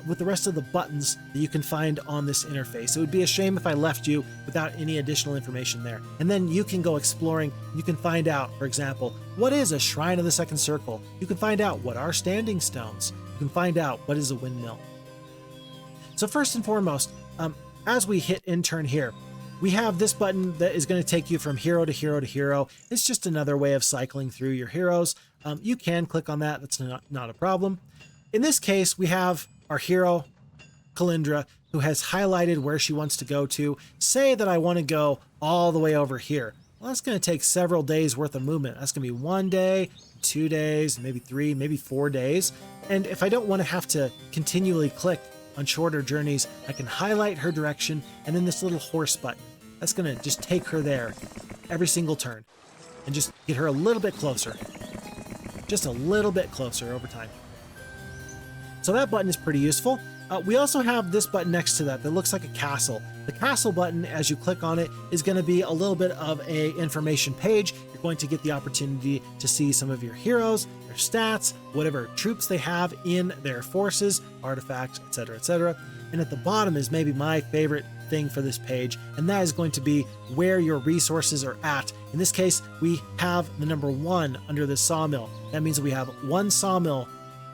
with the rest of the buttons that you can find on this interface. It would be a shame if I left you without any additional information there. And then you can go exploring. You can find out, for example, what is a Shrine of the Second Circle? You can find out what are standing stones. You can find out what is a windmill. So first and foremost, as we hit intern here, we have this button that is going to take you from hero to hero to hero. It's just another way of cycling through your heroes. You can click on that. That's not a problem. In this case, we have our hero, Kalindra, who has highlighted where she wants to go to. Say that I want to go all the way over here. Well, that's going to take several days worth of movement. That's going to be 1 day, 2 days, maybe 3, maybe 4 days. And if I don't want to have to continually click on shorter journeys, I can highlight her direction and then this little horse button. That's going to just take her there every single turn and just get her a little bit closer. Just a little bit closer over time. So that button is pretty useful. We also have this button next to that looks like a castle. The castle button, as you click on it, is going to be a little bit of a information page. You're going to get the opportunity to see some of your heroes, their stats, whatever troops they have in their forces, artifacts, etc., etc. And at the bottom is maybe my favorite thing for this page, and that is going to be where your resources are at. In this case, we have the number 1 under the sawmill. That means that we have 1 sawmill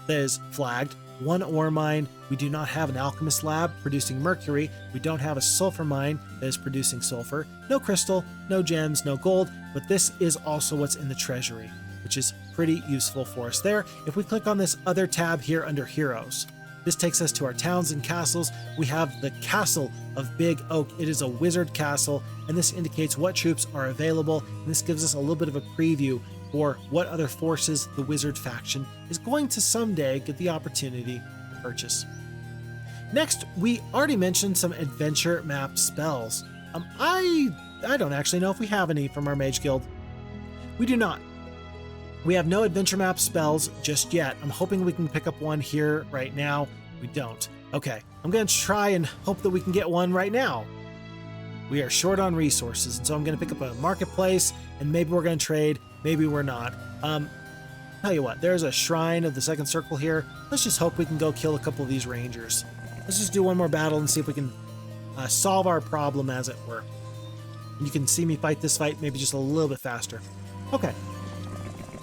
that is flagged, 1 ore mine. We do not have an alchemist lab producing mercury. We don't have a sulfur mine that is producing sulfur. No crystal, no gems, no gold, but this is also what's in the treasury, which is pretty useful for us there. If we click on this other tab here under heroes, this takes us to our towns and castles. We have the Castle of Big Oak. It is a wizard castle, and this indicates what troops are available, and this gives us a little bit of a preview for what other forces the wizard faction is going to someday get the opportunity to purchase. Next, we already mentioned some adventure map spells. I don't actually know if we have any from our Mage Guild. We do not. We have no adventure map spells just yet. I'm hoping we can pick up one here right now. We don't. Okay, I'm going to try and hope that we can get one right now. We are short on resources, and so I'm going to pick up a marketplace, and maybe we're going to trade, maybe we're not. Tell you what, there's a Shrine of the Second Circle here. Let's just hope we can go kill a couple of these rangers. Let's just do one more battle and see if we can solve our problem, as it were. And you can see me fight this fight maybe just a little bit faster. Okay.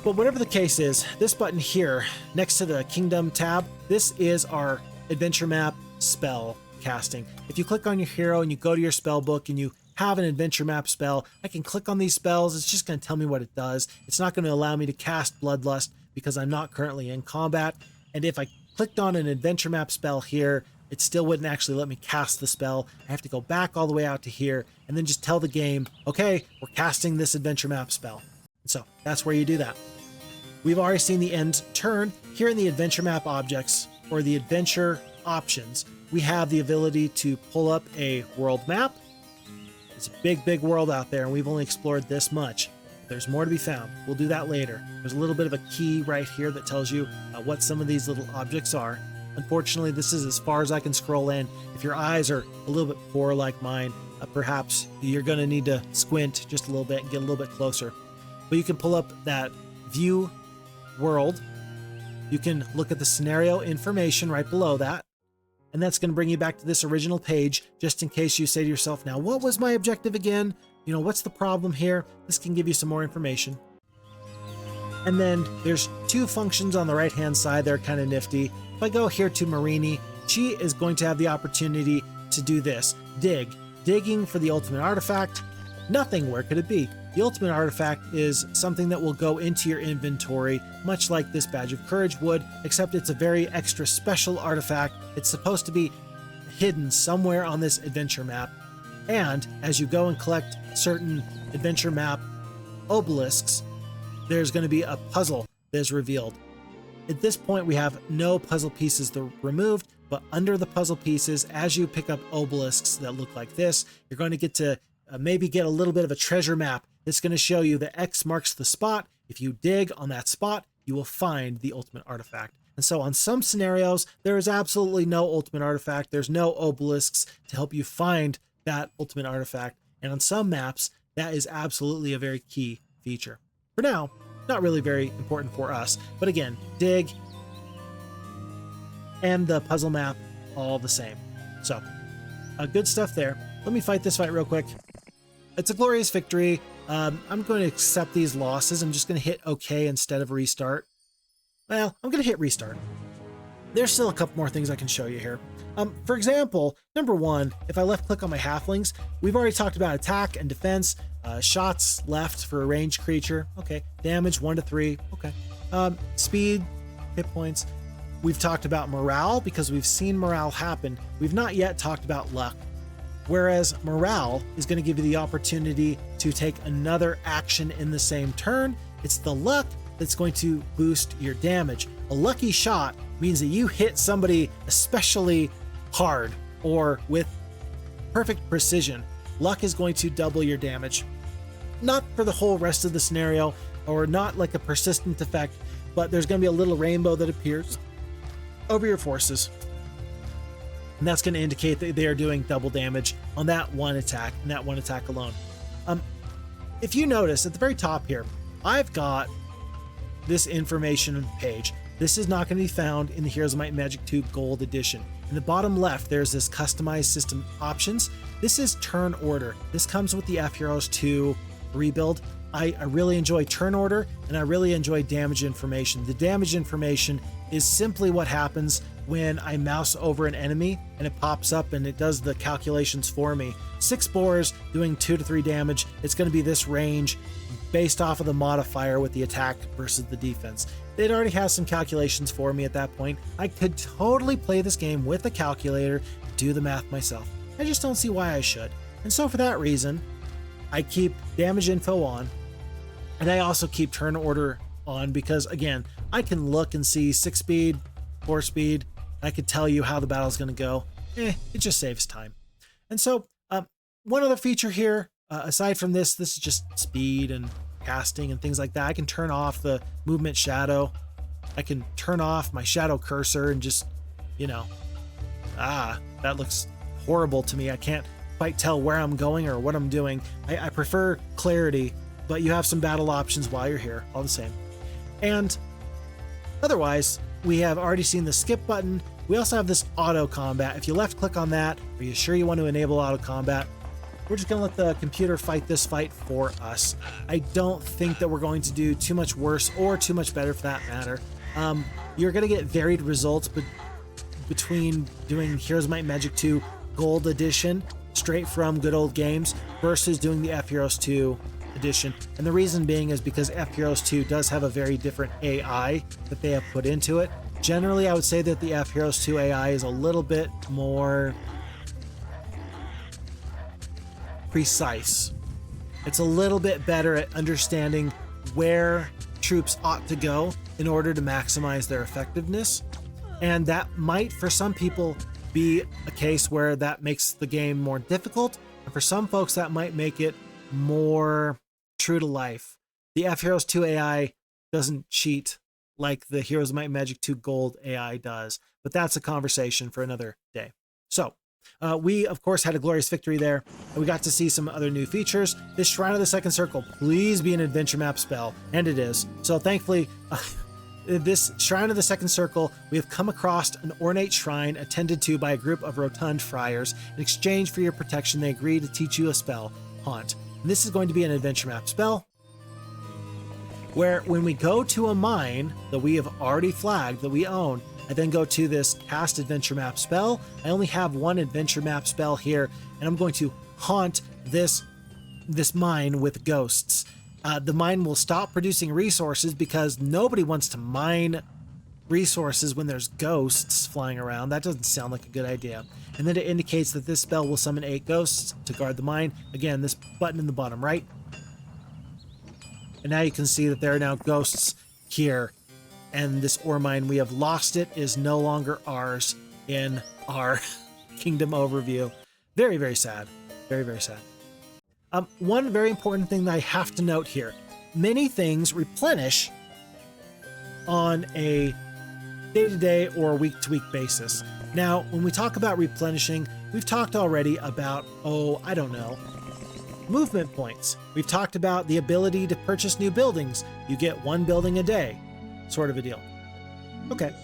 But whatever the case is, this button here, next to the Kingdom tab, this is our adventure map spell casting. If you click on your hero and you go to your spell book and you have an adventure map spell, I can click on these spells. It's just going to tell me what it does. It's not going to allow me to cast Bloodlust because I'm not currently in combat. And if I clicked on an adventure map spell here, it still wouldn't actually let me cast the spell. I have to go back all the way out to here and then just tell the game, okay, we're casting this adventure map spell. So that's where you do that. We've already seen the end turn. Here in the adventure map objects, or the adventure options, we have the ability to pull up a world map. It's a big, big world out there, and we've only explored this much. there's more to be found. We'll do that later. There's a little bit of a key right here that tells you what some of these little objects are. Unfortunately, this is as far as I can scroll in. If your eyes are a little bit poor like mine, perhaps you're going to need to squint just a little bit and get a little bit closer. But you can pull up that view world. You can look at the scenario information right below that. And that's going to bring you back to this original page, just in case you say to yourself, now, what was my objective again? You know, what's the problem here? This can give you some more information. And then there's two functions on the right-hand side that are kind of nifty. If I go here to Marini, she is going to have the opportunity to do this. Dig. Digging for the ultimate artifact. Nothing, where could it be? The ultimate artifact is something that will go into your inventory, much like this Badge of Courage would, except it's a very extra special artifact. It's supposed to be hidden somewhere on this adventure map. And as you go and collect certain adventure map obelisks, there's going to be a puzzle that is revealed. At this point, we have no puzzle pieces removed, but under the puzzle pieces, as you pick up obelisks that look like this, you're going to get to maybe get a little bit of a treasure map that's going to show you that X marks the spot. If you dig on that spot, you will find the ultimate artifact. And so on some scenarios, there is absolutely no ultimate artifact. There's no obelisks to help you find that ultimate artifact. And on some maps, that is absolutely a very key feature. For now, not really very important for us. But again, dig and the puzzle map, all the same. So, good stuff there. Let me fight this fight real quick. It's a glorious victory. I'm going to accept these losses. I'm just going to hit OK instead of restart. Well, I'm going to hit restart. There's still a couple more things I can show you here. For example, number one, if I left click on my halflings, we've already talked about attack and defense, shots left for a ranged creature. Okay. Damage 1 to 3. Okay. Speed, hit points. We've talked about morale because we've seen morale happen. We've not yet talked about luck. Whereas morale is going to give you the opportunity to take another action in the same turn. It's the luck that's going to boost your damage. A lucky shot means that you hit somebody especially hard or with perfect precision. Luck is going to double your damage. Not for the whole rest of the scenario, or not like a persistent effect, but there's going to be a little rainbow that appears over your forces. And that's going to indicate that they are doing double damage on that one attack, and that one attack alone. If you notice at the very top here, I've got this information page. This is not going to be found in the Heroes of Might and Magic 2 Gold Edition. In the bottom left, there's this customized system options. This is turn order. This comes with the F-Heroes 2 rebuild. I really enjoy turn order, and I really enjoy damage information. The damage information is simply what happens when I mouse over an enemy and it pops up and it does the calculations for me. 6 spores doing 2 to 3 damage. It's going to be this range based off of the modifier with the attack versus the defense. It already has some calculations for me at that point. I could totally play this game with a calculator, do the math myself. I just don't see why I should. And so for that reason, I keep damage info on, and I also keep turn order on because, again, I can look and see 6 speed, 4 speed. I could tell you how the battle's going to go. It just saves time. And so one other feature here, aside from this is just speed and casting and things like that. I can turn off the movement shadow. I can turn off my shadow cursor and just, that looks horrible to me. I can't quite tell where I'm going or what I'm doing. I prefer clarity, but you have some battle options while you're here, all the same. And otherwise, we have already seen the skip button. We also have this auto combat. If you left click on that, are you sure you want to enable auto combat? We're just going to let the computer fight this fight for us. I don't think that we're going to do too much worse or too much better for that matter. You're going to get varied results between doing Heroes of Might and Magic 2 Gold Edition straight from good old games versus doing the F-Heroes 2 edition. And the reason being is because F-Heroes 2 does have a very different AI that they have put into it. Generally, I would say that the F-Heroes 2 AI is a little bit more precise. It's a little bit better at understanding where troops ought to go in order to maximize their effectiveness. And that might, for some people, be a case where that makes the game more difficult. And for some folks, that might make it more true to life. the F Heroes 2 AI doesn't cheat like the Heroes of Might and Magic 2 Gold AI does, but that's a conversation for another day. So we, of course, had a glorious victory there, and we got to see some other new features. This Shrine of the Second Circle, please be an adventure map spell, and it is. So thankfully, this Shrine of the Second Circle, we have come across an ornate shrine attended to by a group of rotund friars. In exchange for your protection, they agree to teach you a spell, Haunt. And this is going to be an adventure map spell, where when we go to a mine that we have already flagged that we own, I then go to this cast adventure map spell. I only have one adventure map spell here, and I'm going to haunt this mine with ghosts. The mine will stop producing resources because nobody wants to mine resources when there's ghosts flying around. That doesn't sound like a good idea. And then it indicates that this spell will summon 8 ghosts to guard the mine. Again, this button in the bottom right. And now you can see that there are now ghosts here. And this ore mine, we have lost it, is no longer ours in our kingdom overview. Very, very sad. Very, very sad. One very important thing that I have to note here. Many things replenish on a day-to-day or week-to-week basis. Now, when we talk about replenishing, we've talked already about, I don't know, movement points. We've talked about the ability to purchase new buildings. You get 1 building a day, sort of a deal. Okay,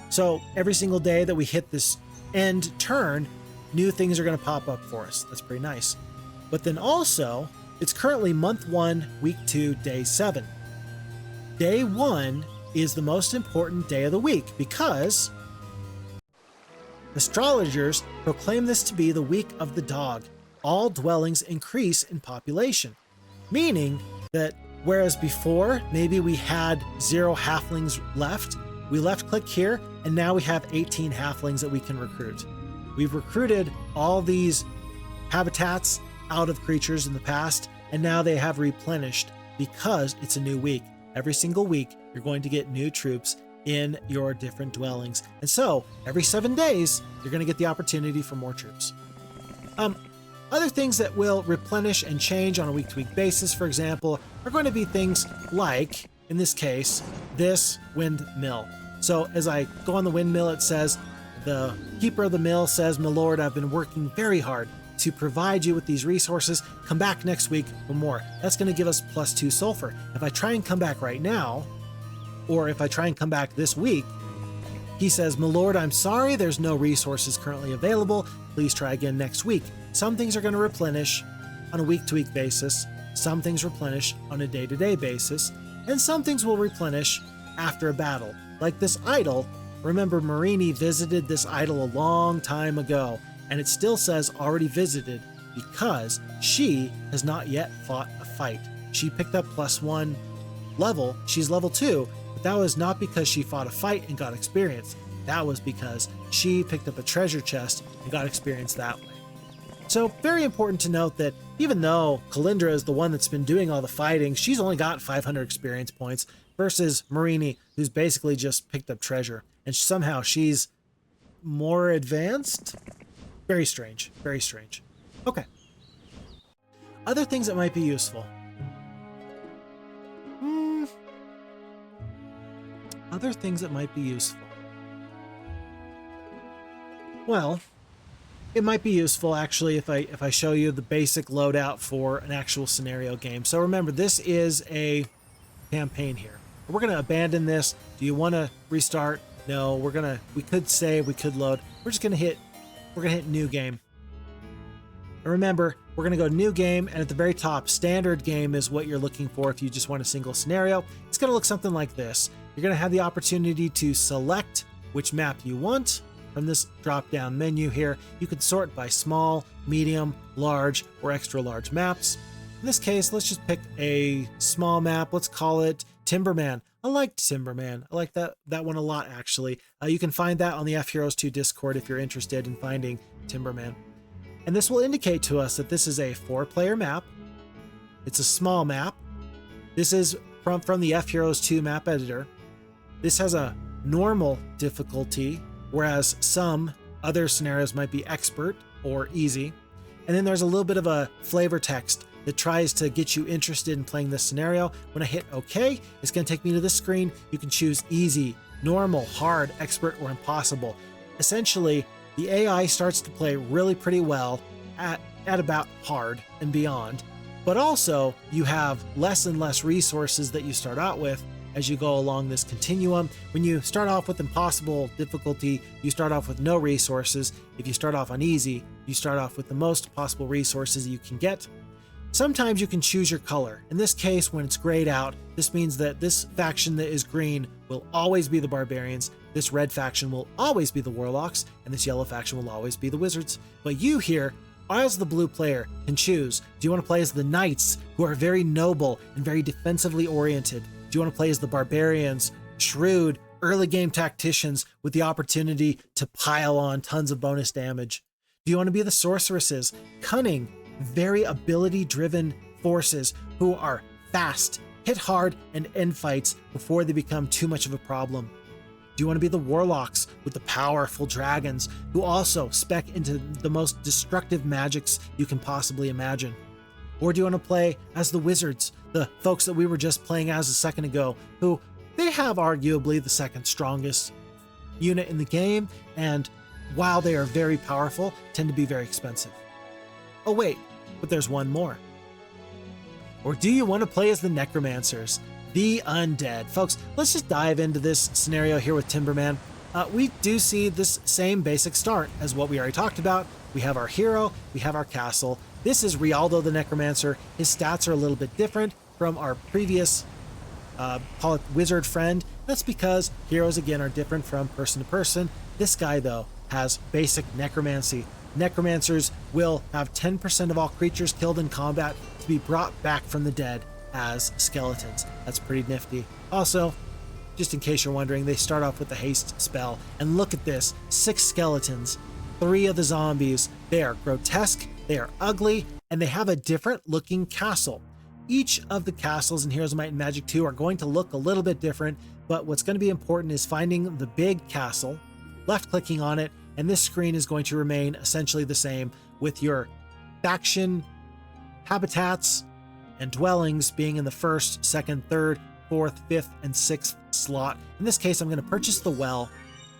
so every single day that we hit this end turn, new things are going to pop up for us. That's pretty nice. But then also, it's currently month 1, week 2, day 7. Day 1 is the most important day of the week because astrologers proclaim this to be the week of the dog. All dwellings increase in population, meaning that whereas before maybe we had 0 halflings left, we left click here, and now we have 18 halflings that we can recruit. We've recruited all these habitats out of creatures in the past, and now they have replenished because it's a new week. Every single week, you're going to get new troops in your different dwellings. And so every 7 days, you're going to get the opportunity for more troops. Other things that will replenish and change on a week-to-week basis, for example, are going to be things like, in this case, this windmill. So as I go on the windmill, it says, the keeper of the mill says, "My lord, I've been working very hard to provide you with these resources. Come back next week for more." That's going to give us +2 sulfur. If I try and come back right now, or if I try and come back this week, he says, "My lord, I'm sorry, there's no resources currently available. Please try again next week." Some things are going to replenish on a week-to-week basis. Some things replenish on a day-to-day basis. And some things will replenish after a battle. Like this idol. Remember, Marini visited this idol a long time ago, and it still says already visited because she has not yet fought a fight. She picked up +1 level. She's level 2, but that was not because she fought a fight and got experience. That was because she picked up a treasure chest and got experience that way. So very important to note that even though Kalindra is the one that's been doing all the fighting, she's only got 500 experience points versus Marini, who's basically just picked up treasure. And somehow she's more advanced? Very strange. Very strange. Okay. Other things that might be useful. Other things that might be useful. Well, it might be useful actually if I show you the basic loadout for an actual scenario game. So remember, this is a campaign here. We're going to abandon this. Do you want to restart? No, we could save, we could load. We're just going to hit new game. And remember, we're going to go new game, and at the very top, standard game is what you're looking for if you just want a single scenario. It's going to look something like this. You're going to have the opportunity to select which map you want from this drop-down menu here. You could sort by small, medium, large, or extra large maps. In this case, let's just pick a small map. Let's call it Timberman. I like Timberman. I like that one a lot, actually. You can find that on the F Heroes 2 Discord if you're interested in finding Timberman. And this will indicate to us that this is a 4-player map. It's a small map. This is from the F Heroes 2 map editor. This has a normal difficulty, whereas some other scenarios might be expert or easy. And then there's a little bit of a flavor text that tries to get you interested in playing this scenario. When I hit OK, it's going to take me to this screen. You can choose easy, normal, hard, expert, or impossible. Essentially, the AI starts to play really pretty well at about hard and beyond. But also, you have less and less resources that you start out with as you go along this continuum. When you start off with impossible difficulty, you start off with no resources. If you start off on easy, you start off with the most possible resources you can get. Sometimes you can choose your color. In this case, when it's grayed out, this means that this faction that is green will always be the barbarians, this red faction will always be the warlocks, and this yellow faction will always be the wizards. But you here, as the blue player, can choose. Do you want to play as the knights, who are very noble and very defensively oriented? Do you want to play as the barbarians, shrewd, early game tacticians with the opportunity to pile on tons of bonus damage? Do you want to be the sorceresses, cunning, very ability-driven forces who are fast, hit hard, and end fights before they become too much of a problem? Do you want to be the warlocks with the powerful dragons who also spec into the most destructive magics you can possibly imagine? Or do you want to play as the wizards, the folks that we were just playing as a second ago, who they have arguably the second strongest unit in the game, and while they are very powerful, tend to be very expensive? Oh wait, but there's one more. Or do you want to play as the necromancers, the undead? Folks, let's just dive into this scenario here with Timberman. We do see this same basic start as what we already talked about. We have our hero, we have our castle. This is Rialdo the Necromancer. His stats are a little bit different from our previous call it wizard friend. That's because heroes again are different from person to person. This guy though has basic necromancy. Necromancers will have 10% of all creatures killed in combat to be brought back from the dead as skeletons. That's pretty nifty. Also, just in case you're wondering, they start off with the haste spell, and look at this, 6 skeletons, 3 of the zombies. They are grotesque, they are ugly, and they have a different looking castle. Each of the castles in Heroes of Might and Magic 2 are going to look a little bit different, but what's going to be important is finding the big castle, left-clicking on it, and this screen is going to remain essentially the same, with your faction habitats and dwellings being in the first, second, third, fourth, fifth, and sixth slot. In this case, I'm going to purchase the well,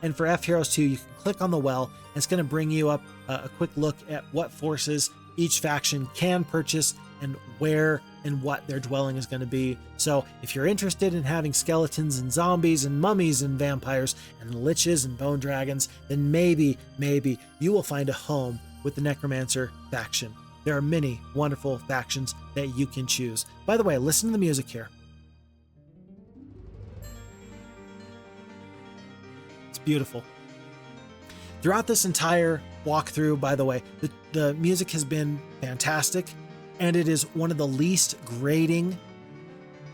and for F Heroes 2, you can click on the well, and it's going to bring you up a quick look at what forces each faction can purchase and where and what their dwelling is going to be. So if you're interested in having skeletons and zombies and mummies and vampires and liches and bone dragons, then maybe you will find a home with the Necromancer faction. There are many wonderful factions that you can choose. By the way, listen to the music here. It's beautiful. Throughout this entire walkthrough, by the way, the music has been fantastic, and it is one of the least grating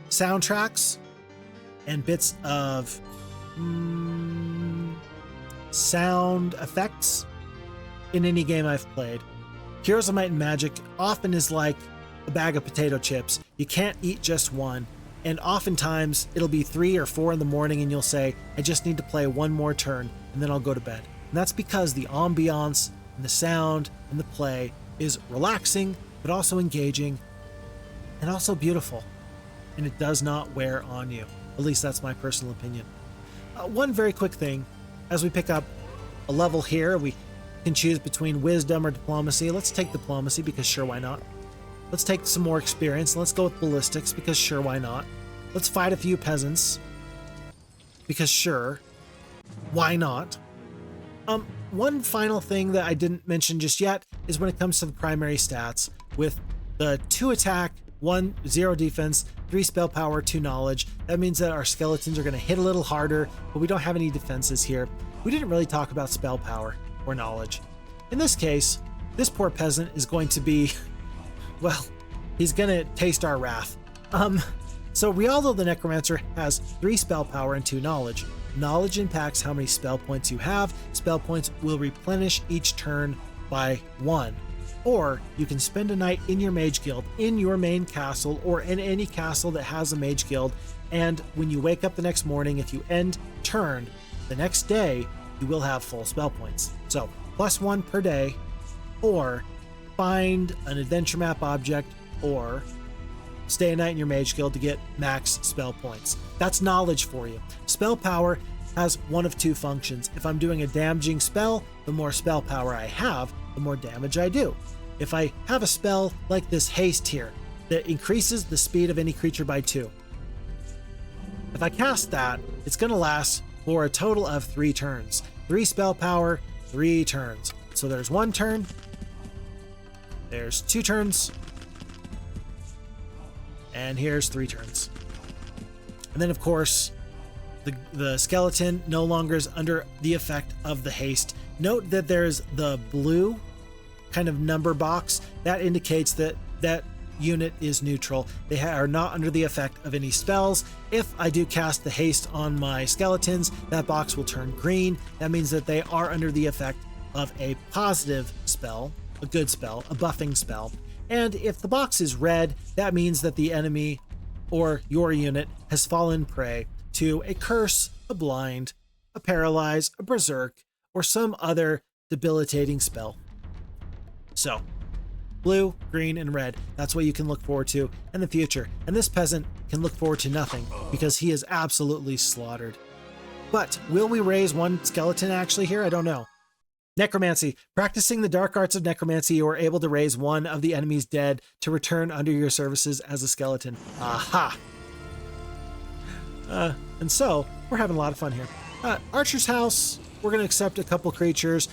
soundtracks and bits of sound effects in any game I've played. Heroes of Might and Magic often is like a bag of potato chips. You can't eat just one, and oftentimes it'll be 3 or 4 in the morning and you'll say, I just need to play one more turn and then I'll go to bed. And that's because the ambiance and the sound and the play is relaxing, but also engaging and also beautiful. And it does not wear on you. At least that's my personal opinion. One very quick thing, as we pick up a level here, we can choose between wisdom or diplomacy. Let's take diplomacy because sure, why not? Let's take some more experience. Let's go with ballistics because sure, why not? Let's fight a few peasants because sure, why not? One final thing that I didn't mention just yet is when it comes to the primary stats, with the 2 attack, 0 defense, 3 spell power, 2 knowledge. That means that our skeletons are going to hit a little harder, but we don't have any defenses here. We didn't really talk about spell power or knowledge. In this case, this poor peasant is going to be, well, he's going to taste our wrath. So Rialdo the Necromancer has 3 spell power and 2 knowledge. Knowledge impacts how many spell points you have. Spell points will replenish each turn by 1. Or you can spend a night in your mage guild, in your main castle, or in any castle that has a mage guild, and when you wake up the next morning, if you end turn, the next day, you will have full spell points. So +1 per day, or find an adventure map object, or stay a night in your mage guild to get max spell points. That's knowledge for you. Spell power has one of two functions. If I'm doing a damaging spell, the more spell power I have, the more damage I do. If I have a spell like this haste here that increases the speed of any creature by 2, if I cast that, it's going to last for a total of 3 turns. 3 spell power, 3 turns. So there's 1 turn, there's 2 turns, and here's 3 turns. And then of course, the skeleton no longer is under the effect of the haste. Note that there's the blue kind of number box that indicates that that unit is neutral. They are not under the effect of any spells. If I do cast the haste on my skeletons, that box will turn green. That means that they are under the effect of a positive spell, a good spell, a buffing spell. And if the box is red, that means that the enemy or your unit has fallen prey to a curse, a blind, a paralyze, a berserk, or some other debilitating spell. So, blue, green, and red, that's what you can look forward to in the future. And this peasant can look forward to nothing because he is absolutely slaughtered. But will we raise 1 skeleton actually here? I don't know. Necromancy. Practicing the dark arts of necromancy, you are able to raise 1 of the enemy's dead to return under your services as a skeleton. Aha! And so, we're having a lot of fun here. Archer's House, we're going to accept a couple creatures.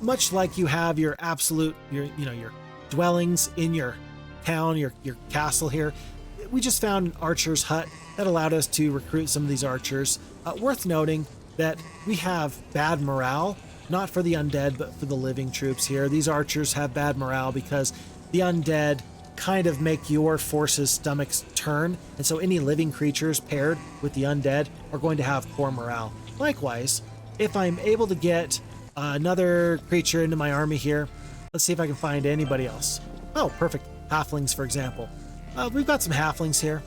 Much like you have your absolute, your dwellings in your town, your castle here. We just found an archer's hut that allowed us to recruit some of these archers. Worth noting that we have bad morale, not for the undead, but for the living troops here. These archers have bad morale because the undead kind of make your forces' stomachs turn, and so any living creatures paired with the undead are going to have poor morale. Likewise, if I'm able to get another creature into my army here, let's see if I can find anybody else. Oh, perfect. Halflings, for example. We've got some halflings here.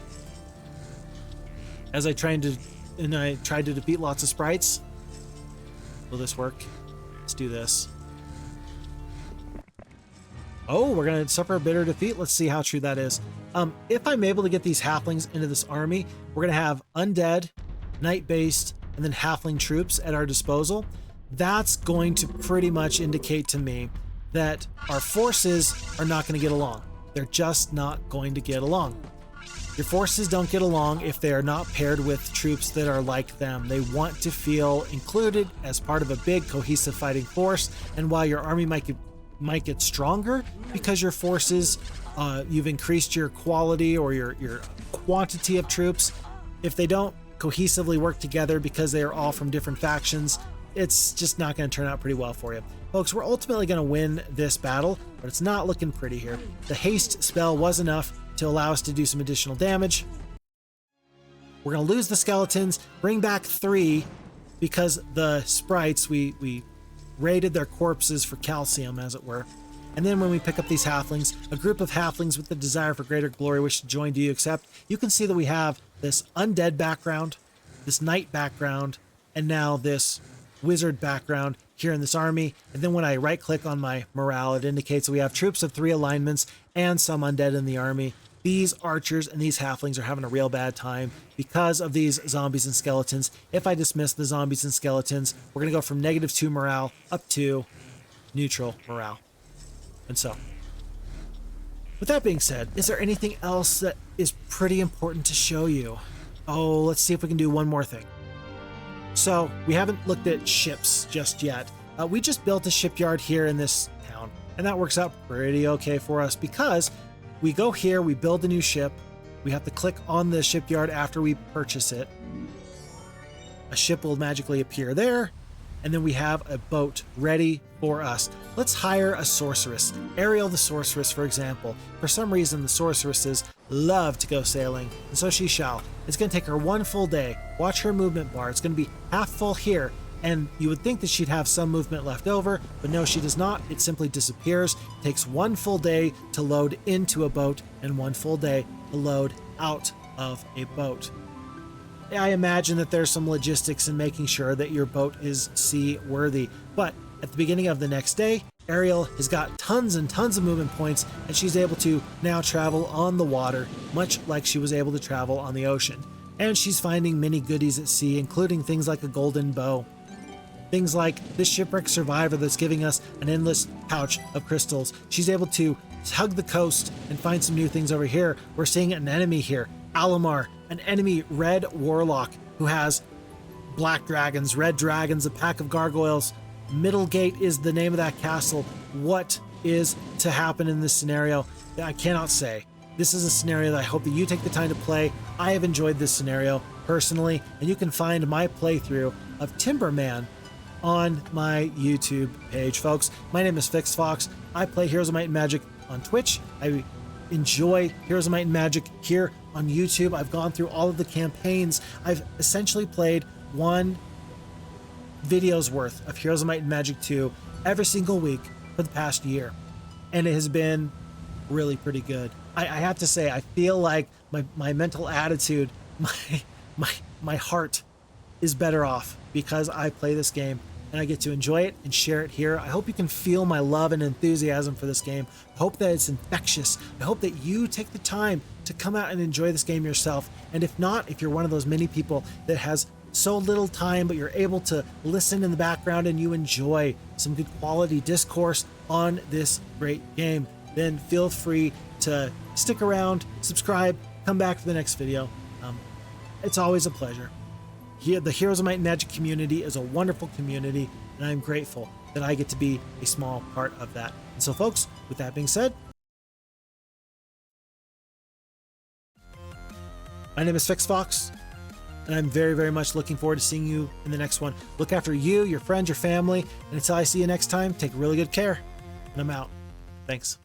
As I tried to defeat lots of sprites. Will this work? Let's do this. Oh, we're going to suffer a bitter defeat. Let's see how true that is. If I'm able to get these halflings into this army, we're going to have undead, knight-based, and then halfling troops at our disposal. That's going to pretty much indicate to me that our forces are not going to get along. They're just not going to get along. Your forces don't get along if they are not paired with troops that are like them. They want to feel included as part of a big cohesive fighting force, and while your army might get stronger because your forces, you've increased your quality or your quantity of troops, if they don't cohesively work together because they are all from different factions, it's just not going to turn out pretty well for you. Folks, we're ultimately going to win this battle, but it's not looking pretty here. The haste spell was enough to allow us to do some additional damage. We're going to lose the skeletons, bring back 3 because the sprites, we raided their corpses for calcium, as it were. And then when we pick up these halflings, a group of halflings with the desire for greater glory wish to join. Do you accept? You can see that we have this undead background, this knight background, and now this wizard background here in this army. And then when I right click on my morale, it indicates that we have troops of 3 alignments and some undead in the army. These archers and these halflings are having a real bad time because of these zombies and skeletons. If I dismiss the zombies and skeletons, we're going to go from -2 morale up to neutral morale. And so, with that being said, is there anything else that is pretty important to show you? Oh, let's see if we can do one more thing. So, we haven't looked at ships just yet. We just built a shipyard here in this town, and that works out pretty okay for us because we go here, we build a new ship, we have to click on the shipyard after we purchase it. A ship will magically appear there, and then we have a boat ready for us. Let's hire a sorceress. Ariel the sorceress, for example. For some reason, the sorceresses love to go sailing, and so she shall. It's going to take her 1 full day. Watch her movement bar. It's going to be half full here, and you would think that she'd have some movement left over, but no, she does not. It simply disappears. It takes 1 full day to load into a boat and 1 full day to load out of a boat. I imagine that there's some logistics in making sure that your boat is seaworthy, but at the beginning of the next day, Ariel has got tons and tons of movement points, and she's able to now travel on the water, much like she was able to travel on the ocean. And she's finding many goodies at sea, including things like a golden bow. Things like this shipwreck survivor that's giving us an endless pouch of crystals. She's able to hug the coast and find some new things over here. We're seeing an enemy here, Alamar, an enemy red warlock who has black dragons, red dragons, a pack of gargoyles. Middlegate is the name of that castle. What is to happen in this scenario? I cannot say. This is a scenario that I hope that you take the time to play. I have enjoyed this scenario personally, and you can find my playthrough of Timberman on my YouTube page, folks. My name is Fix Fox. I play Heroes of Might and Magic on Twitch. I enjoy Heroes of Might and Magic here on YouTube. I've gone through all of the campaigns. I've essentially played one video's worth of Heroes of Might and Magic 2 every single week for the past year, and it has been really pretty good. I have to say, I feel like my mental attitude, my heart is better off because I play this game and I get to enjoy it and share it here. I hope you can feel my love and enthusiasm for this game. I hope that it's infectious. I hope that you take the time to come out and enjoy this game yourself. And if not, if you're one of those many people that has so little time, but you're able to listen in the background and you enjoy some good quality discourse on this great game, then feel free to stick around, subscribe, come back for the next video. It's always a pleasure. Here, the Heroes of Might and Magic community is a wonderful community, and I'm grateful that I get to be a small part of that. And so, folks, with that being said, my name is Fix Fox, and I'm very, very much looking forward to seeing you in the next one. Look after you, your friends, your family, and until I see you next time, take really good care, and I'm out. Thanks.